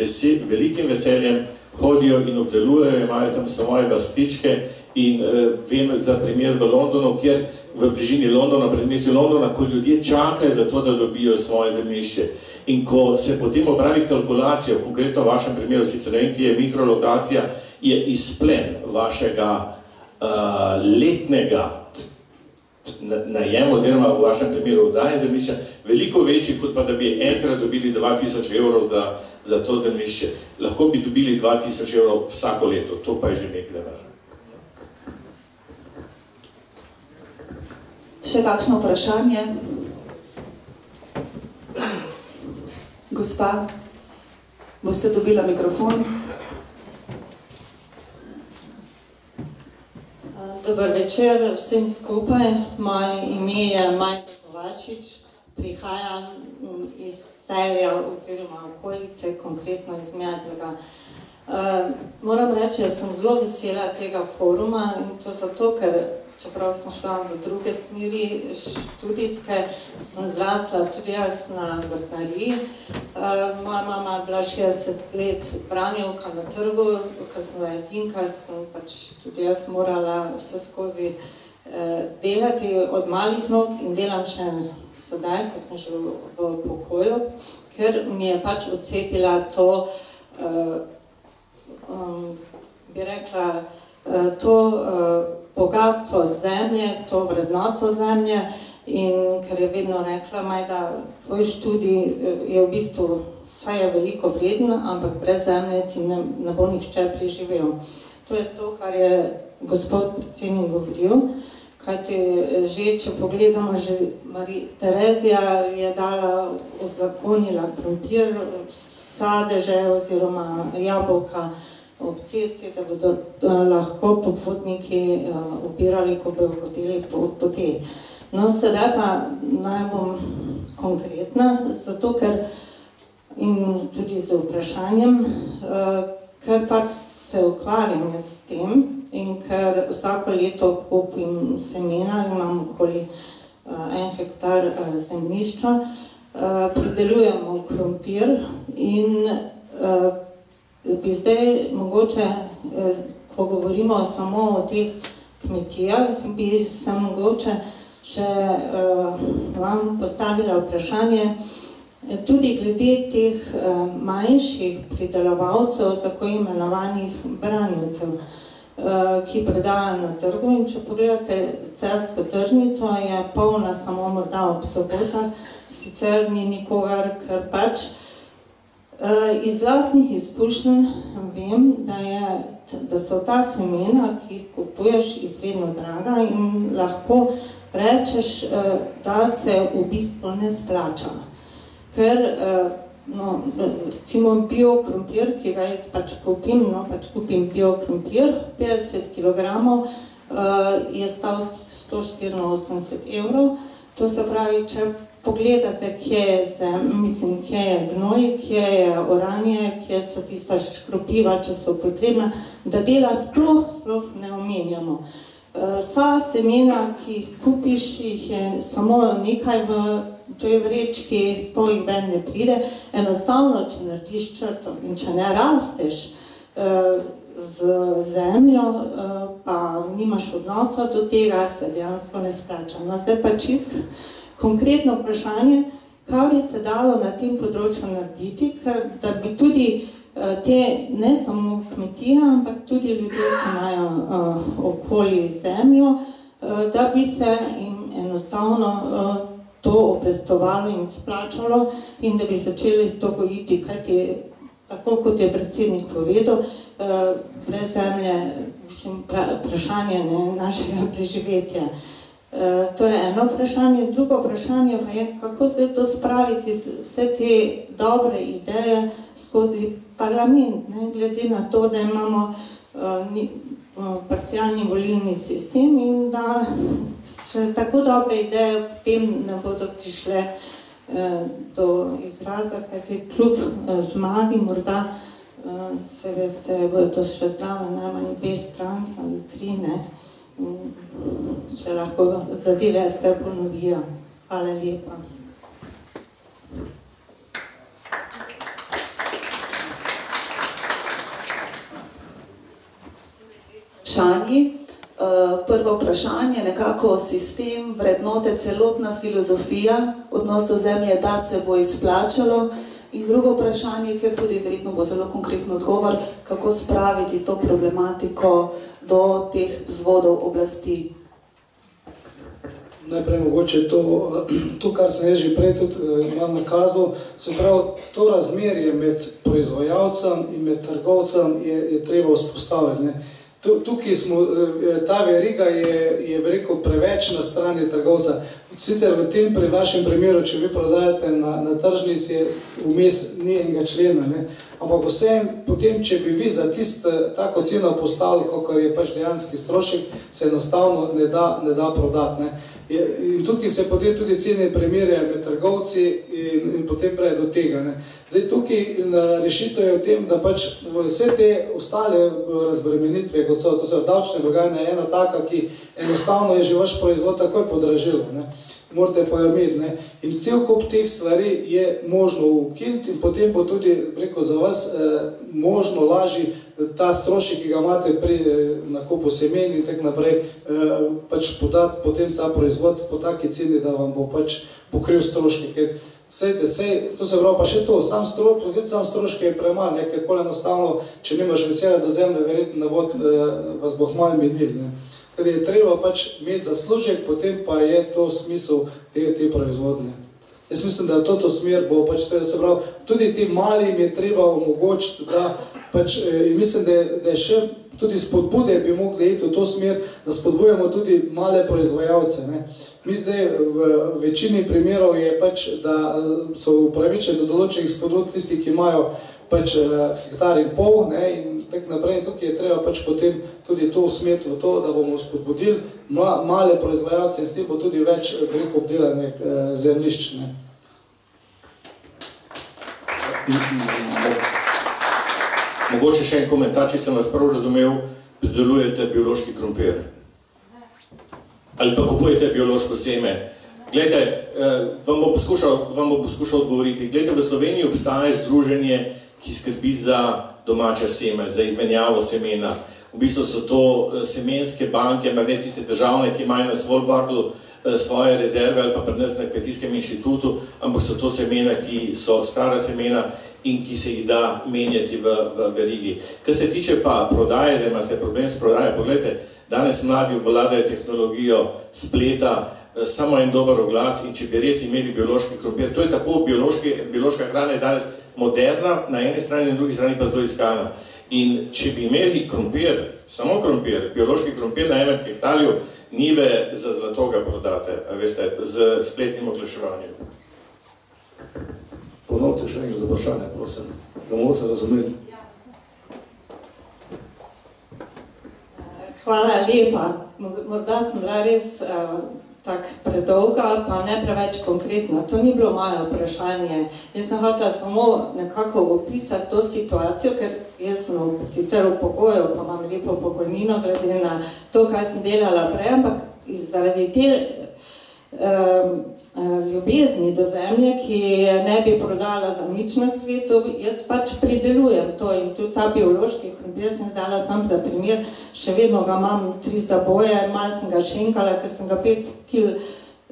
velikim veseljem hodijo in obdelujejo, imajo tam svoje vrstičke in vem za primer v Londonu, kjer v bližini Londona, predmestju Londona, ko ljudje čakajo za to, da dobijo svoje zemljišče. In ko se potem opravi kalkulacija, konkretno v vašem primeru, sicer ne vem, ki je mikrolokacija, je izplen vašega letnega najem oziroma v vašem primeru oddaje zemljišča veliko večji, kot pa da bi enkrat dobili 2000 evrov za to zemljišče. Lahko bi dobili 2000 evrov vsako leto, to pa je že nek denar. Še kakšno vprašanje? Gospa, boste dobila mikrofon. Dober večer vsem skupaj. Moje ime je Majda Kovačič. Prihajam iz Celja oziroma okolice, konkretno iz Medvega. Moram reči, da sem zelo vesela tega foruma in to zato, ker čeprav sem šla v druge smeri študijske, sem zrasla tudi jaz na vrtnariji. Moja mama je bila 60 let branjevka na trgu, ker sem bila edinka, sem pač tudi jaz morala vse skozi delati od malih nog in delam še sedaj, ko sem že v pokoju, ker mi je pač odcepila to, bi rekla, to bogatstvo zemlje, to vrednoto zemlje in ker je vedno rekla, Majda, tvoj študij je v bistvu, saj je veliko vreden, ampak brez zemlje ti ne bo nihče preživel. To je to, kar je gospod predsednik govoril, kajti že, če pogledamo, že Terezija je dala, uzakonila krompir, sadeže oziroma jabolka ob cesti, da bodo lahko popotniki obirali, ko bodo hodili po poti. No, sedaj pa naj bom konkretna, zato ker in tudi z vprašanjem, ker pač se ukvarjam s tem in ker vsako leto kupim semena, imam okoli 1 hektar zemljišča, pridelujemo krompir in bi zdaj mogoče, ko govorimo samo o teh kmetijah, bi se mogoče še vam postavila vprašanje tudi glede teh manjših pridelovalcev, tako imenovanih branjevcev, ki prodajajo na trgu. In če pogledate celjsko tržnico, je polna samo morda ob sobotah, sicer ni nikogar, ker pač Iz vlastnih izkušenj vem, da so ta semena, ki jih kupuješ, izredno draga in lahko rečeš, da se v bistvu ne splača. Ker recimo biokrompir, ki ga jaz pač kupim biokrompir, 50 kg, je stal 184 €. To se pravi, če pogledate, kje je gnoj, kje je oranje, kje so tista škropiva, če so potrebna, da dela sploh ne omenjamo. Vsa semena, ki jih kupiš, jih je samo nekaj v toj vrečki, pol jih ven ne pride. Enostavno, če narediš črto in če ne rasteš z zemljo, pa nimaš odnosa do tega, se dejansko ne splača. No, zdaj pa čisto konkretno vprašanje, kaj bi se dalo na tem področju narediti, ker da bi tudi te, ne samo kmetije, ampak tudi ljudje, ki imajo okoli zemljo, da bi se jim enostavno to obrestovalo in splačalo in da bi začeli to gojiti, kajti tako kot je predsednik povedal, brez zemlje vprašanje našega preživetja. To je eno vprašanje. Drugo vprašanje pa je, kako zdaj to spraviti vse te dobre ideje skozi parlament, glede na to, da imamo parcialni volilni sistem in da še tako dobre ideje potem ne bodo prišle do izraza, kajti kljub zmagi morda se veste, bodo to še zdravo najmanj 2 stranki ali 3, se lahko zadeve vse ponovijo. Hvala lepa. Prvo vprašanje, nekako sistem, vrednote, celotna filozofija, odnos do zemlje, da se bo izplačalo. In drugo vprašanje, ker tudi verjetno bo zelo konkretno odgovor, kako spraviti to problematiko do teh vzvodov oblasti. Najprej mogoče to, kar sem jaz že prej tudi nakazal, se pravi, to razmerje med proizvajalcem in med trgovcem je treba vzpostaviti. Tukaj smo, ta veriga je rekel preveč na strani trgovca. Sicer v tem pri vašem primeru, če vi prodajate na tržnici, vmes ni enega člena, ampak vsem, potem, če bi vi za tisto tako ceno postavili, kakor je pač dejanski strošek, se enostavno ne da prodati. In tukaj se potem tudi cene primerjajo med trgovci in potem prej do tega. Zdaj tukaj rešitev je v tem, da pač vse te ostale razbremenitve, kot so, to se davčne blagajne, je ena taka, ki enostavno je že vaš proizvod takoj podražila. Morate pa jo imeti. In cel kup teh stvari je možno ukiniti in potem bo tudi, rekel, za vas možno lažji ta strošek, ki ga imate pri nakupu semen in tak naprej, pač podati potem ta proizvod po taki ceni, da vam bo pač pokril stroške. To se pravi pa še to, sam stroške je premal, ker pol enostavno, če nimaš veselja do zemlje, verjetno vas bo malo menil. Ker je treba pač imeti zaslužek, potem pa je to smisel te proizvodnje. Jaz mislim, da to smer bo pač treba, se pravi, tudi tem malim je treba omogočiti, da pač, mislim, da je še tudi spodbude bi mogli iti v to smer, da spodbujamo tudi male proizvajalce. Mi zdaj v večini primerov je pač, da so upravičeni do določenih spodbud tisti, ki imajo pač hektar in pol in tak naprej. Tukaj je treba pač potem tudi to usmeriti v to, da bomo spodbudili male proizvajalce in s tem bo tudi več obdelanih zemljišč. Mogoče še en komentar, če sem vas prav razumel, pridelujete biološki krompir. Ali pa kupujete biološko seme. Glejte, vam bo poskušal odgovoriti. Glejte, v Sloveniji obstaja združenje, ki skrbi za domača seme, za izmenjavo semena. V bistvu so to semenske banke, ampak ne tiste državne, ki imajo na Svalbardu svoje rezerve ali pa pri nas na Kmetijskem inštitutu, ampak so to semena, ki so stara semena in ki se jih da menjati v verigi. Kar se tiče pa prodaje, da imate problem s prodaje, pogledajte, danes mladi obvladajo tehnologijo spleta, samo en dober oglas in če bi res imeli biološki krompir, to je tako, biološka hrana je danes moderna, na eni strani, na drugi strani pa zelo iskana. In če bi imeli krompir, samo krompir, biološki krompir na enem hektarju, njive za zlato ga prodate, veste, z spletnim oglaševanjem. Ponovite še enkrat vprašanje, prosim, da bomo se razumeli. Hvala lepa. Morda sem bila res tako predolga, pa ne preveč konkretna. To ni bilo moje vprašanje. Jaz sem hotela samo nekako opisati to situacijo, ker jaz sem sicer v pokoju, pa imam lepo pokojnino, glede na to, kaj sem delala prej, ampak zaradi te ljubezni do zemlje, ki ne bi prodala za nič na svetu, jaz pač pridelujem to in tudi ta biološki krompir sem zdala sam za primer, še vedno ga imam 3 zaboje, malo sem ga šenkala, ker sem ga 5 kil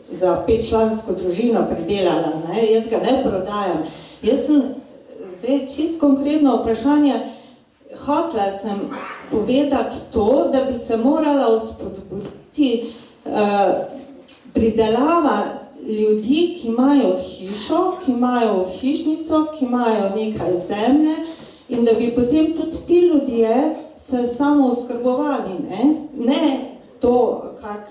za 5-člansko družino pridelala, ne? Jaz ga ne prodajam. Jaz sem, zdaj čisto konkretno vprašanje, hotela sem povedati to, da bi se morala vzpodbuditi pridelava ljudi, ki imajo hišo, ki imajo hišnico, ki imajo nekaj zemlje in da bi potem tudi ti ljudje se samo oskrbovali, ne to, kak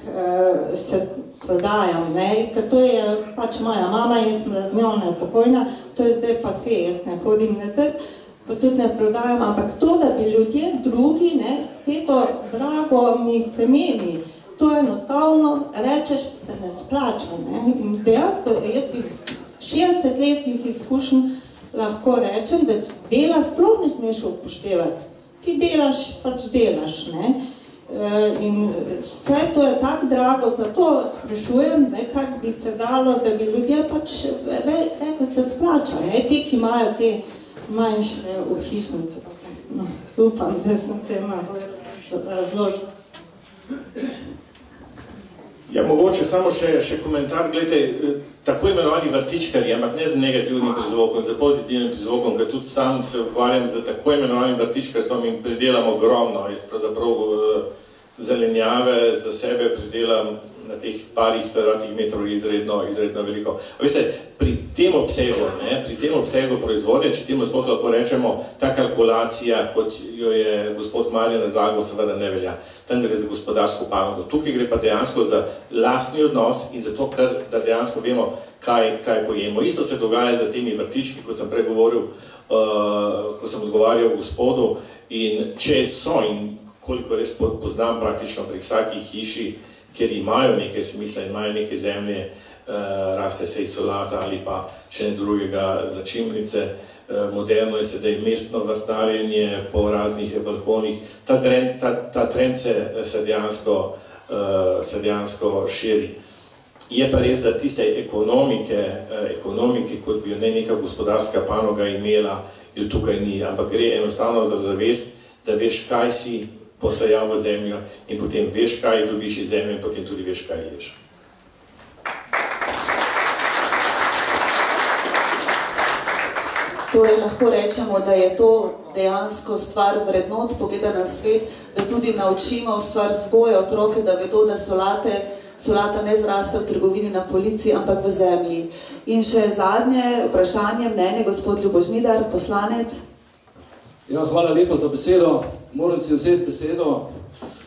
se prodajam, ker to je pač moja mama, jaz sem z njo nepokojna, to je zdaj pa se, jaz ne hodim na trg, pa tudi ne prodajam, ampak to, da bi ljudje drugi, s teto dragimi semeni, to enostavno rečeš, se ne splača. In dejansko jaz iz 60-letnih izkušenj lahko rečem, da dela sploh ne smeš upoštevati. Ti delaš, pač delaš. In vse to je tako drago, zato sprašujem, kako bi se dalo, da bi ljudje pač rekli, se splača. Ti, ki imajo te manjše v hišnici. Upam, da sem te malo razložila. Ja, mogoče samo še komentar, gledajte, tako imenovani vrtičkarji, ampak ne z negativnim prizvokom, z pozitivnim prizvokom, ker tudi sam se ukvarjam z tako imenovanim vrtičkarstvom in pridelam ogromno. Jaz pravzaprav zelenjave za sebe pridelam na teh parih kvadratnih metrov izredno veliko. Veste, pri tem obsegu proizvodnje, če temu sploh lahko rečemo, ta kalkulacija, kot jo je gospod Marjan razlagal, seveda ne velja. Tam gre za gospodarsko panogo. Tukaj gre pa dejansko za lastni odnos in za to, da dejansko vemo, kaj pojemo. Isto se dogaja za temi vrtički, kot sem prej govoril, ko sem odgovarjal gospodu, in če so, in koliko res poznam praktično pri vsaki hiši, ker imajo nekaj smisla in imajo neke zemlje, raste se iz solata ali pa še ne drugega začimnice. Moderno je sedaj mestno vrtnarjenje po raznih balkonih. Ta trend se dejansko širi. Je pa res, da tiste ekonomike, kot bi jo neka gospodarska panoga imela, jo tukaj ni, ampak gre enostavno za zavest, da veš, kaj si posajal v zemljo in potem veš, kaj dobiš iz zemlje in potem tudi veš, kaj ješ. Torej lahko rečemo, da je to dejansko stvar vrednot, pogleda na svet, da tudi naučimo stvar svoje otroke, da vedo, da solata ne zraste v trgovini na polici, ampak v zemlji. In še zadnje vprašanje, mnenje, gospod Ljubo Žnidar, poslanec. Ja, hvala lepa za besedo. Moram si vzeti besedo,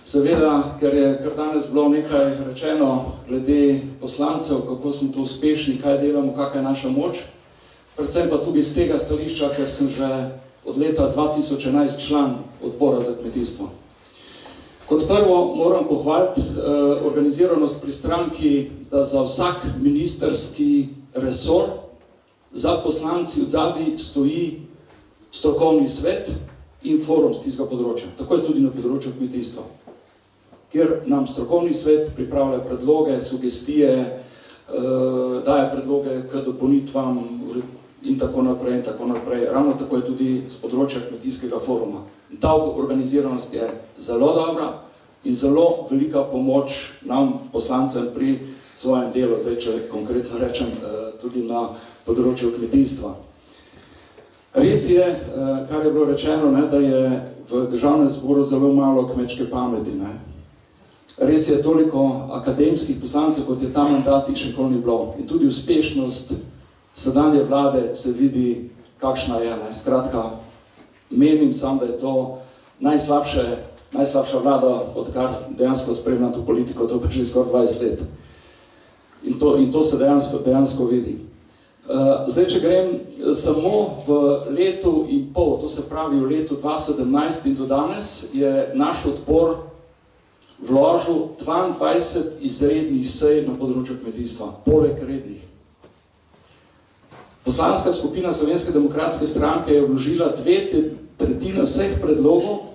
seveda, ker je kar danes bilo nekaj rečeno glede poslancev, kako smo tu uspešni, kaj delamo, kakšna je naša moč. Predvsem pa tudi z tega stališča, ker sem že od leta 2011 član odbora za kmetijstvo. Kot prvo moram pohvaliti organiziranost pri stranki, da za vsak ministerski resor za poslanci od zadaj stoji strokovni svet in forum z tistega področja. Tako je tudi na področju kmetijstva, kjer nam strokovni svet pripravlja predloge, sugestije, daje predloge k dopolnitvam in tako naprej in tako naprej. Ravno tako je tudi z področja kmetijskega foruma. Ta organiziranost je zelo dobra in zelo velika pomoč nam, poslancem, pri svojem delu, zdaj, če konkretno rečem, tudi na področju kmetijstva. Res je, kar je bilo rečeno, da je v državnem zboru zelo malo kmečke pameti. Res je, toliko akademskih poslancev, kot je ta mandat, še nikoli ni bilo. In tudi uspešnost sedanje vlade se vidi, kakšna je. Skratka, menim sam, da je to najslabša vlada, odkar dejansko spremljam to politiko, to pa že skoraj 20 let. In to se dejansko vidi. Zdaj, če grem samo v letu in pol, to se pravi v letu 2017 in do danes, je naš odpor vložil 22 izrednih sej na področju kmetijstva, poleg rednih. Poslanska skupina Slovenske demokratske stranke je vložila 2/3 vseh predlogov,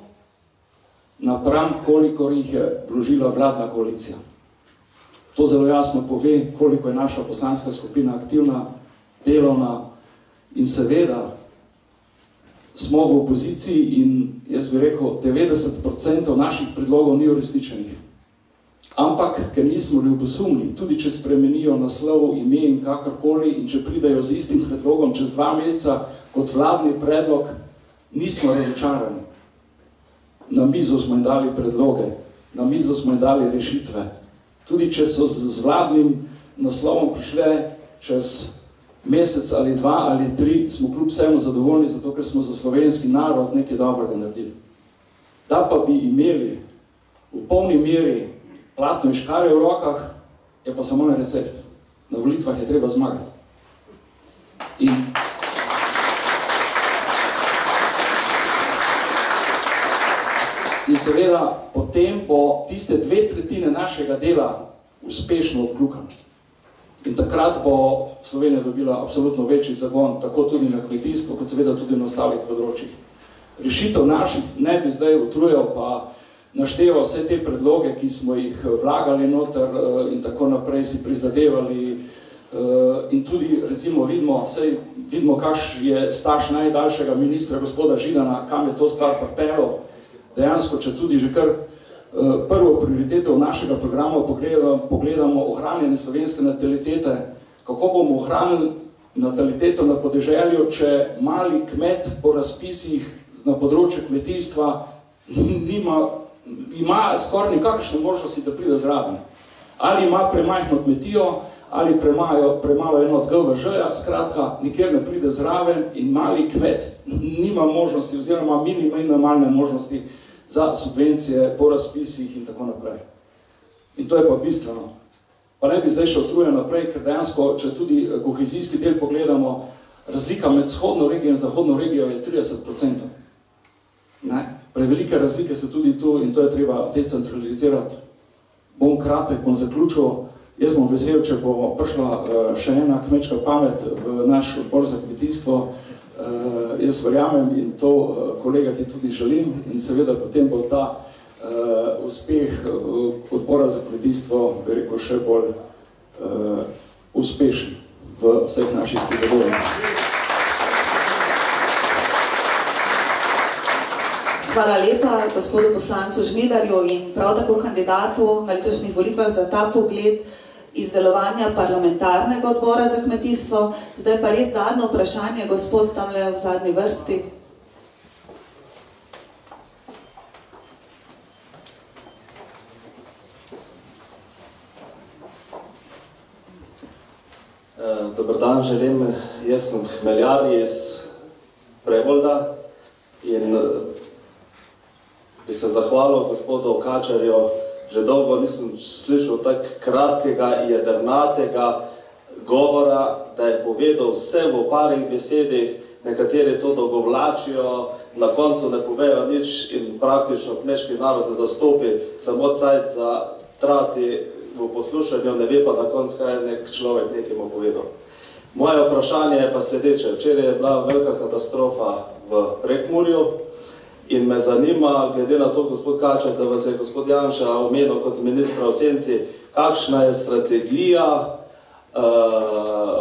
napram kolikor jih je vložila vladna koalicija. To zelo jasno pove, koliko je naša poslanska skupina aktivna, delovna in seveda smo v opoziciji in jaz bi rekel, 90% naših predlogov ni uresničenih. Ampak, ker nismo ljubosumni, tudi če spremenijo naslov, ime in kakorkoli in če pridajo z istim predlogom čez 2 meseca kot vladni predlog, nismo razočarani. Na mizo smo jim dali predloge, na mizo smo jim dali rešitve. Tudi če so z vladnim naslovom prišle čez mesec ali 2 ali 3, smo kljub vsemu zadovoljni, zato ker smo za slovenski narod nekaj dobrega naredili. Da pa bi imeli v polni meri platno in škarje v rokah, je pa samo en recept. Na volitvah je treba zmagati. In seveda, potem bo tiste 2/3 našega dela uspešno odkljukano. In takrat bo Slovenija dobila absolutno večji zagon, tako tudi na kmetijstvu, kot seveda tudi na ostalih področjih. Rešitev naših ne bi zdaj utrujal, pa našteval vse te predloge, ki smo jih vlagali noter in tako naprej si prizadevali. In tudi, recimo, vidimo, kakš je staž najdaljšega ministra, gospoda Židana, kam je to stvar pripeljal. Dejansko, če tudi že kar prvo prioriteto našega programa pogledamo ohranjanje slovenske natalitete, kako bomo ohranili nataliteto na podeželju, če mali kmet po razpisih na področju kmetijstva ima skoraj nikakršne možnosti, da pride zraven. Ali ima premajhno kmetijo, ali premalo eno od GVŽ-ja, skratka, nikjer ne pride zraven in mali kmet nima možnosti oziroma minimalne možnosti za subvencije po razpisih in tako naprej. In to je pa bistveno. Pa ne bi zdaj še otrujal naprej, ker dejansko, če tudi kohezijski del pogledamo, razlika med vzhodno regijo in zahodno regijo je 30%. Prevelike razlike so tudi tu in to je treba decentralizirati. Bom kratek, bom zaključil. Jaz bom vesel, če bo prišla še ena kmečka pamet v naš odbor za kmetijstvo. Jaz verjamem in to kolega ti tudi želim in seveda potem bo ta uspeh odbora za kmetijstvo, bi rekel, še bolj uspešen v vseh naših prizadevanjih. Hvala lepa gospodu poslancu Žnidarju in prav tako kandidatu na letošnjih volitvah za ta pogled iz delovanja parlamentarnega odbora za kmetijstvo. Zdaj pa res zadnje vprašanje, gospod tamle v zadnji vrsti. Dobar dan, želim. Jaz sem hmeljar iz Prebolda in bi se zahvalil gospodu Kačarju. Že dolgo nisem slišal tako kratkega, jedrnatega govora, da je povedal vse v parih besedih, nekateri to dolgovlačijo, na koncu ne povejo nič in praktično kmečki narod ne zastopi, samo cajt za trati v poslušanju, ne ve pa na koncu, kaj je nek človek nekemu povedal. Moje vprašanje je pa sledeče. Včeraj je bila velika katastrofa v Prekmurju. In me zanima, glede na to, gospod Kačar, da vas je gospod Janša omenil kot ministra v senci, kakšna je strategija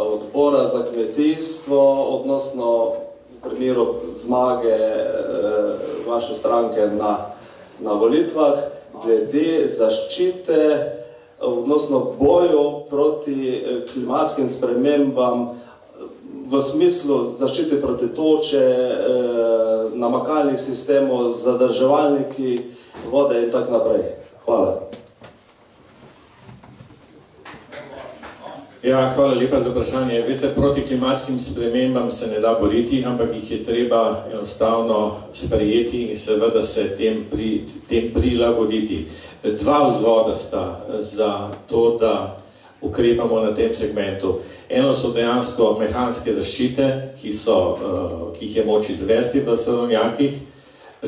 odbora za kmetijstvo, odnosno v primeru zmage vaše stranke na volitvah, glede zaščite, odnosno boju proti klimatskim spremembam, v smislu zaščite proti toče, namakalnih sistemov, zadrževalniki vode in tako naprej. Hvala. Ja, hvala lepa za vprašanje. Veste, proti klimatskim spremembam se ne da boriti, ampak jih je treba enostavno sprejeti in seveda se tem prilagoditi. Dva vzvoda sta za to, da ukrepamo na tem segmentu. Eno so dejansko mehanske zaščite, ki jih je moč izvesti v sadovnjakih,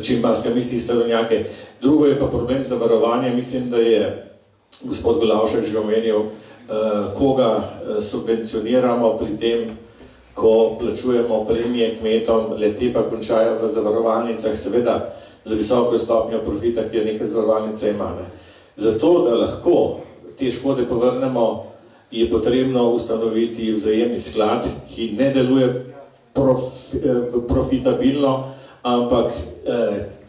če imate v mislih sadovnjake. Drugo je pa problem zavarovanja. Mislim, da je gospod Golavšek že omenil, koga subvencioniramo pri tem, ko plačujemo premije kmetom, le-te pa končajo v zavarovalnicah, seveda za visoko stopnjo profita, ki jo neka zavarovalnica ima. Zato, da lahko te škode povrnemo, je potrebno ustanoviti vzajemni sklad, ki ne deluje profitabilno, ampak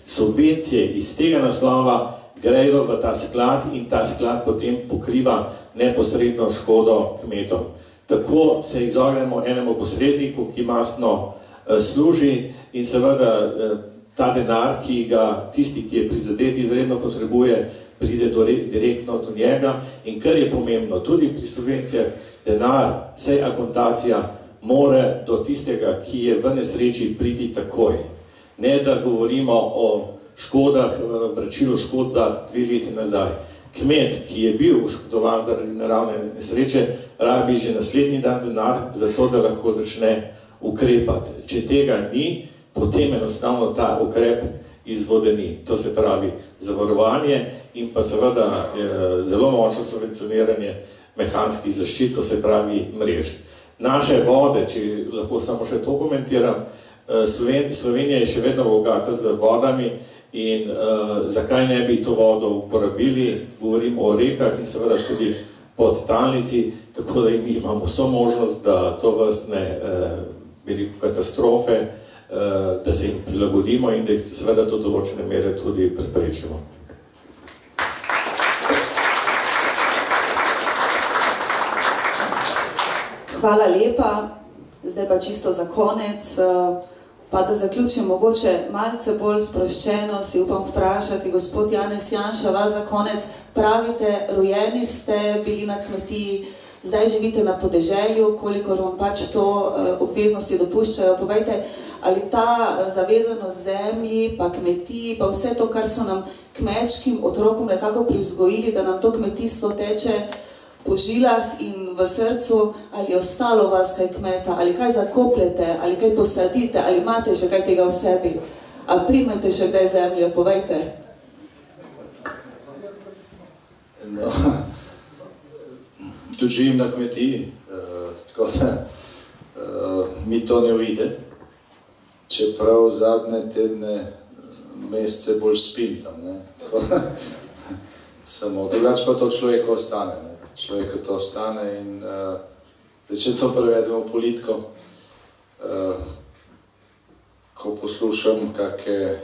subvencije iz tega naslova grejo v ta sklad in ta sklad potem pokriva neposredno škodo kmetom. Tako se izognemo enemu posredniku, ki masno služi in seveda ta denar, ki ga tisti, ki je prizadet, izredno potrebuje, pride direktno do njega. In kar je pomembno, tudi pri subvencijah, denar, sej akontacija, more do tistega, ki je v nesreči, priti takoj. Ne, da govorimo o škodah, vračilu škod za 2 leti nazaj. Kmet, ki je bil oškodovan zaradi naravne nesreče, rabi že naslednji dan denar, zato da lahko začne ukrepati. Če tega ni, potem enostavno ta ukrep izvodeni. To se pravi zavarovanje in pa seveda zelo močno subvencioniranje mehanskih zaščit, to se pravi mrež. Naše vode, če lahko samo še to komentiram, Slovenija je še vedno bogata z vodami in zakaj ne bi to vodo uporabili, govorim o rekah in seveda tudi podtalnici, tako da mi imamo vso možnost, da to vrstne katastrofe, da se jim prilagodimo in da jih seveda do določene mere tudi preprečimo. Hvala lepa. Zdaj pa čisto za konec, pa da zaključim mogoče malce bolj sproščeno, si upam vprašati, gospod Janez Janša, vas za konec, pravite, rojeni ste bili na kmetiji, zdaj živite na podeželju, kolikor vam pač to obveznosti dopuščajo. Povejte, ali ta zavezanost zemlji, pa kmetiji, pa vse to, kar so nam kmečkim otrokom nekako privzgojili, da nam to kmetijstvo teče po žilah in v srcu, ali je ostalo vas kaj kmeta, ali kaj zakopljete, ali kaj posadite, ali imate še kaj tega v sebi, ali primajte še kdaj zemljo, povejte. No, tudi živim na kmetiji, tako da mi to ne uvide, čeprav zadnje tedne mesece bolj spim tam, tako da samo, drugače pa to človeka ostane, človeka to ostane in če to prevedemo v politiko, ko poslušam kakšne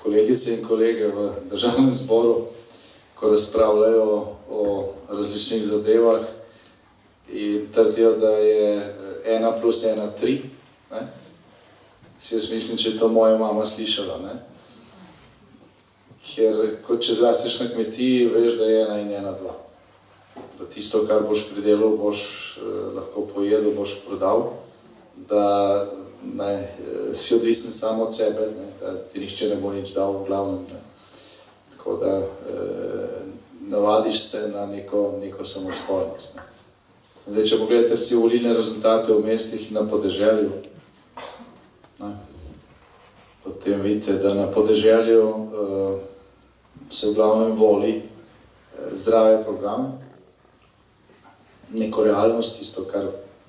kolegice in kolege v državnem zboru, ko razpravljajo o različnih zadevah in trdijo, da je 1 + 1 = 3, si jaz mislim, če je to moja mama slišala, ker kot če zrasteš na kmetiji, veš, da je 1 in 1 2. Da tisto, kar boš pridelal, boš lahko pojedel, boš prodal, da si odvisen samo od sebe, da ti nihče ne bo nič dal v glavnem. Tako da navadiš se na neko samostojnost. Zdaj, če pogledate recimo volilne rezultate v mestih in na podeželju, potem vidite, da na podeželju se v glavnem voli zdrave programe, neko realnost, tisto,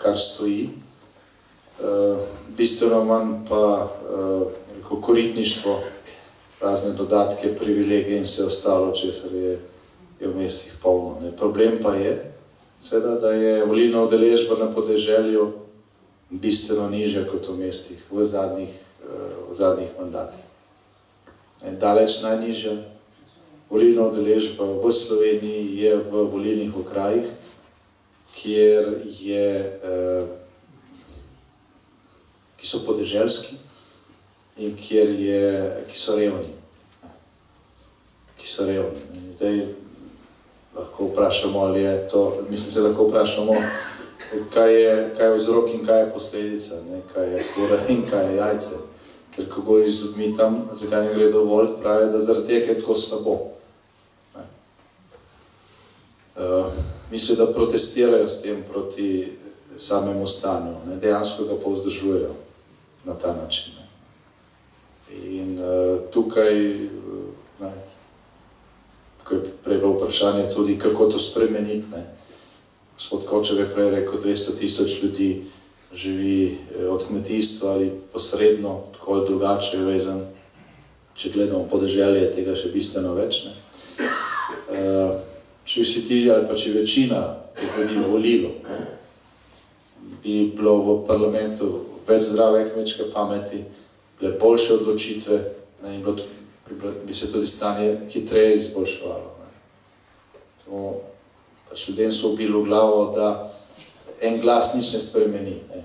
kar stoji, bistveno manj pa koritništvo, razne dodatke, privilegije in vse ostalo, česar je v mestih polno. Problem pa je, seveda, da je volilna udeležba na podeželju bistveno nižja kot v mestih v zadnjih mandatih. Daleč najnižja volilna udeležba v Sloveniji je v volilnih okrajih, ki so podeželski in ki so revni. Zdaj, lahko vprašamo, ali je to, mislim, se lahko vprašamo, kaj je vzrok in kaj je posledica, ne? Kaj je kura in kaj je jajce. Ker ko govoriš z ljudmi tam, zakaj ne gre dovolj, pravi, da zaradi tega je tako slabo. Mislijo, da protestirajo s tem proti samemu stanju, ne? Dejansko ga pa vzdržujejo na ta način. Ne? In tukaj, ne, ko je prej bilo vprašanje tudi, kako to spremeniti. Ne? Gospod Kočev je prej rekel, 200 000 ljudi živi od kmetijstva ali posredno, tako ali drugače je vezan. Če gledamo podeželje, je tega še bistveno več. Ne? Če bi si ti ali pa če večina teh ljudi volilo, bi bilo v parlamentu več zdrave kmečke pameti, bile boljše odločitve, ne, in bi se tudi stanje hitreje izboljševalo. Pač ljudem so ubili v glavo, da en glas nič ne spremeni, ne,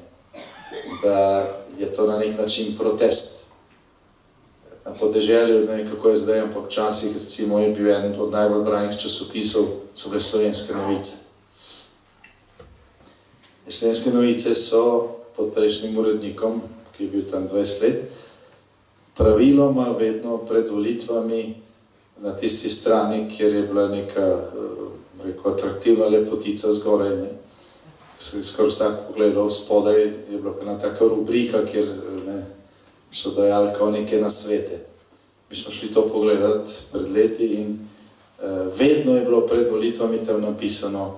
da je to na nek način protest. Na podeželju, ne vem kako je zdaj, ampak včasih, recimo, je bil en od najbolj branih časopisov, so bile Slovenske novice. Slovenske novice so pod prejšnjim urednikom, ki je bil tam 20 let, praviloma vedno pred volitvami na tisti strani, kjer je bila neka, rekel, atraktivna lepotica zgoraj, ne. Skoraj vsak pogledal spodaj, je bila ena taka rubrika, kjer ne, so dajali kao neke nasvete. Mi smo šli to pogledati pred leti in vedno je bilo pred volitvami tam napisano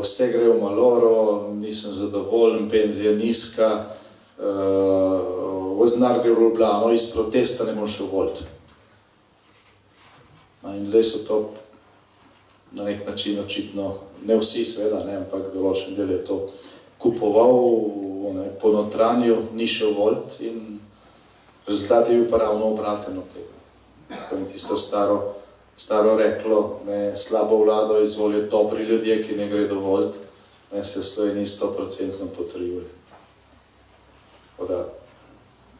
vse gre v maloro, nisem zadovoljen, penzija nizka, voznar gre v Ljubljano, iz protesta ne moreš voliti. In zdaj so to na nek način očitno, ne vsi seveda, ne, ampak določen del je to kupoval po notranju, ni šel voliti in rezultat je bil pa ravno obraten od tega. Ko je tisto staro reklo, ne, slabo vlado izvolijo dobri ljudje, ki ne gredo voliti, ne, se v Sloveniji 100% potrjuje.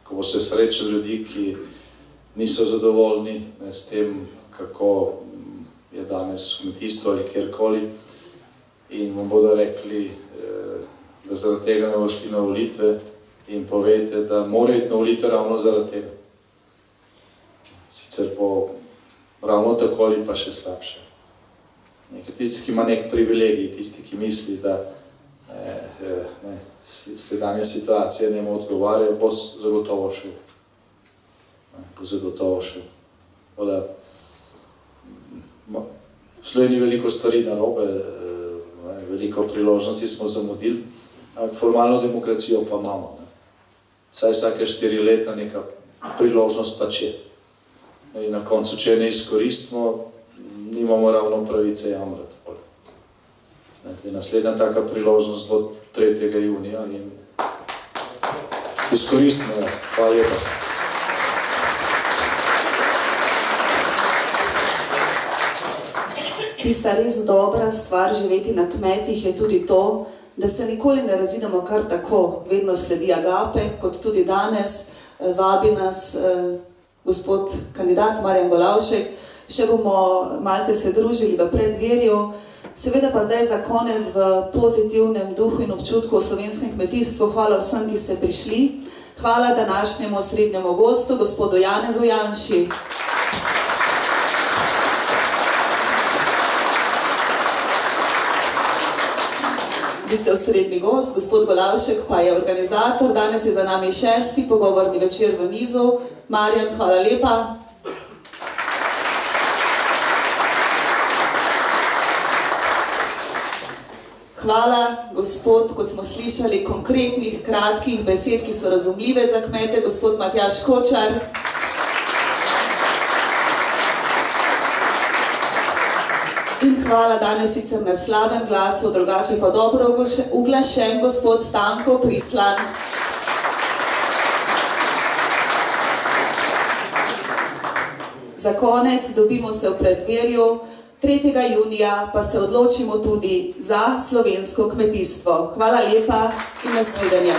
Ko boste srečali ljudi, ki niso zadovoljni, ne, s tem, kako je danes kmetijstvo ali kjerkoli, in vam bodo rekli, da zaradi tega ne bo šli na volitve, in povejte, da morajo iti na volitve ravno zaradi tega. Sicer bo ravno tako ali pa še slabše. Tisti, ki ima nek privilegij, tisti, ki misli, da sedanja situacija njemu odgovarja, bo zagotovo šel. Bo zagotovo šel. V Sloveniji veliko stvari narobe, veliko priložnosti smo zamudili, ampak formalno demokracijo pa imamo. Vsaj vsake 4 leta neka priložnost pač je. In na koncu, če ne izkoristimo, nimamo ravno pravice jamrati. Naslednja taka priložnost bo 3. junija in izkoristimo jo. Hvala lepa. Tista res dobra stvar živeti na kmetih je tudi to, da se nikoli ne razidemo kar tako. Vedno sledi agape, kot tudi danes. Vabi nas gospod kandidat Marjan Golavšek. Še bomo malce se družili v preddverju. Seveda pa zdaj za konec v pozitivnem duhu in občutku o slovenskem kmetijstvu. Hvala vsem, ki ste prišli. Hvala današnjemu osrednjemu gostu, gospodu Janezu Janši. Vi ste osrednji gost, gospod Golavšek pa je organizator. Danes je za nami 6. pogovorni večer v nizu. Marjan, hvala lepa. Hvala, gospod, kot smo slišali, konkretnih, kratkih besed, ki so razumljive za kmete, gospod Matjaž Kočar. In hvala danes sicer na slabem glasu, drugače pa dobro uglašen gospod Stanko Prislan. Za konec dobimo se v preddverju, 3. junija pa se odločimo tudi za slovensko kmetijstvo. Hvala lepa in nasvidenje.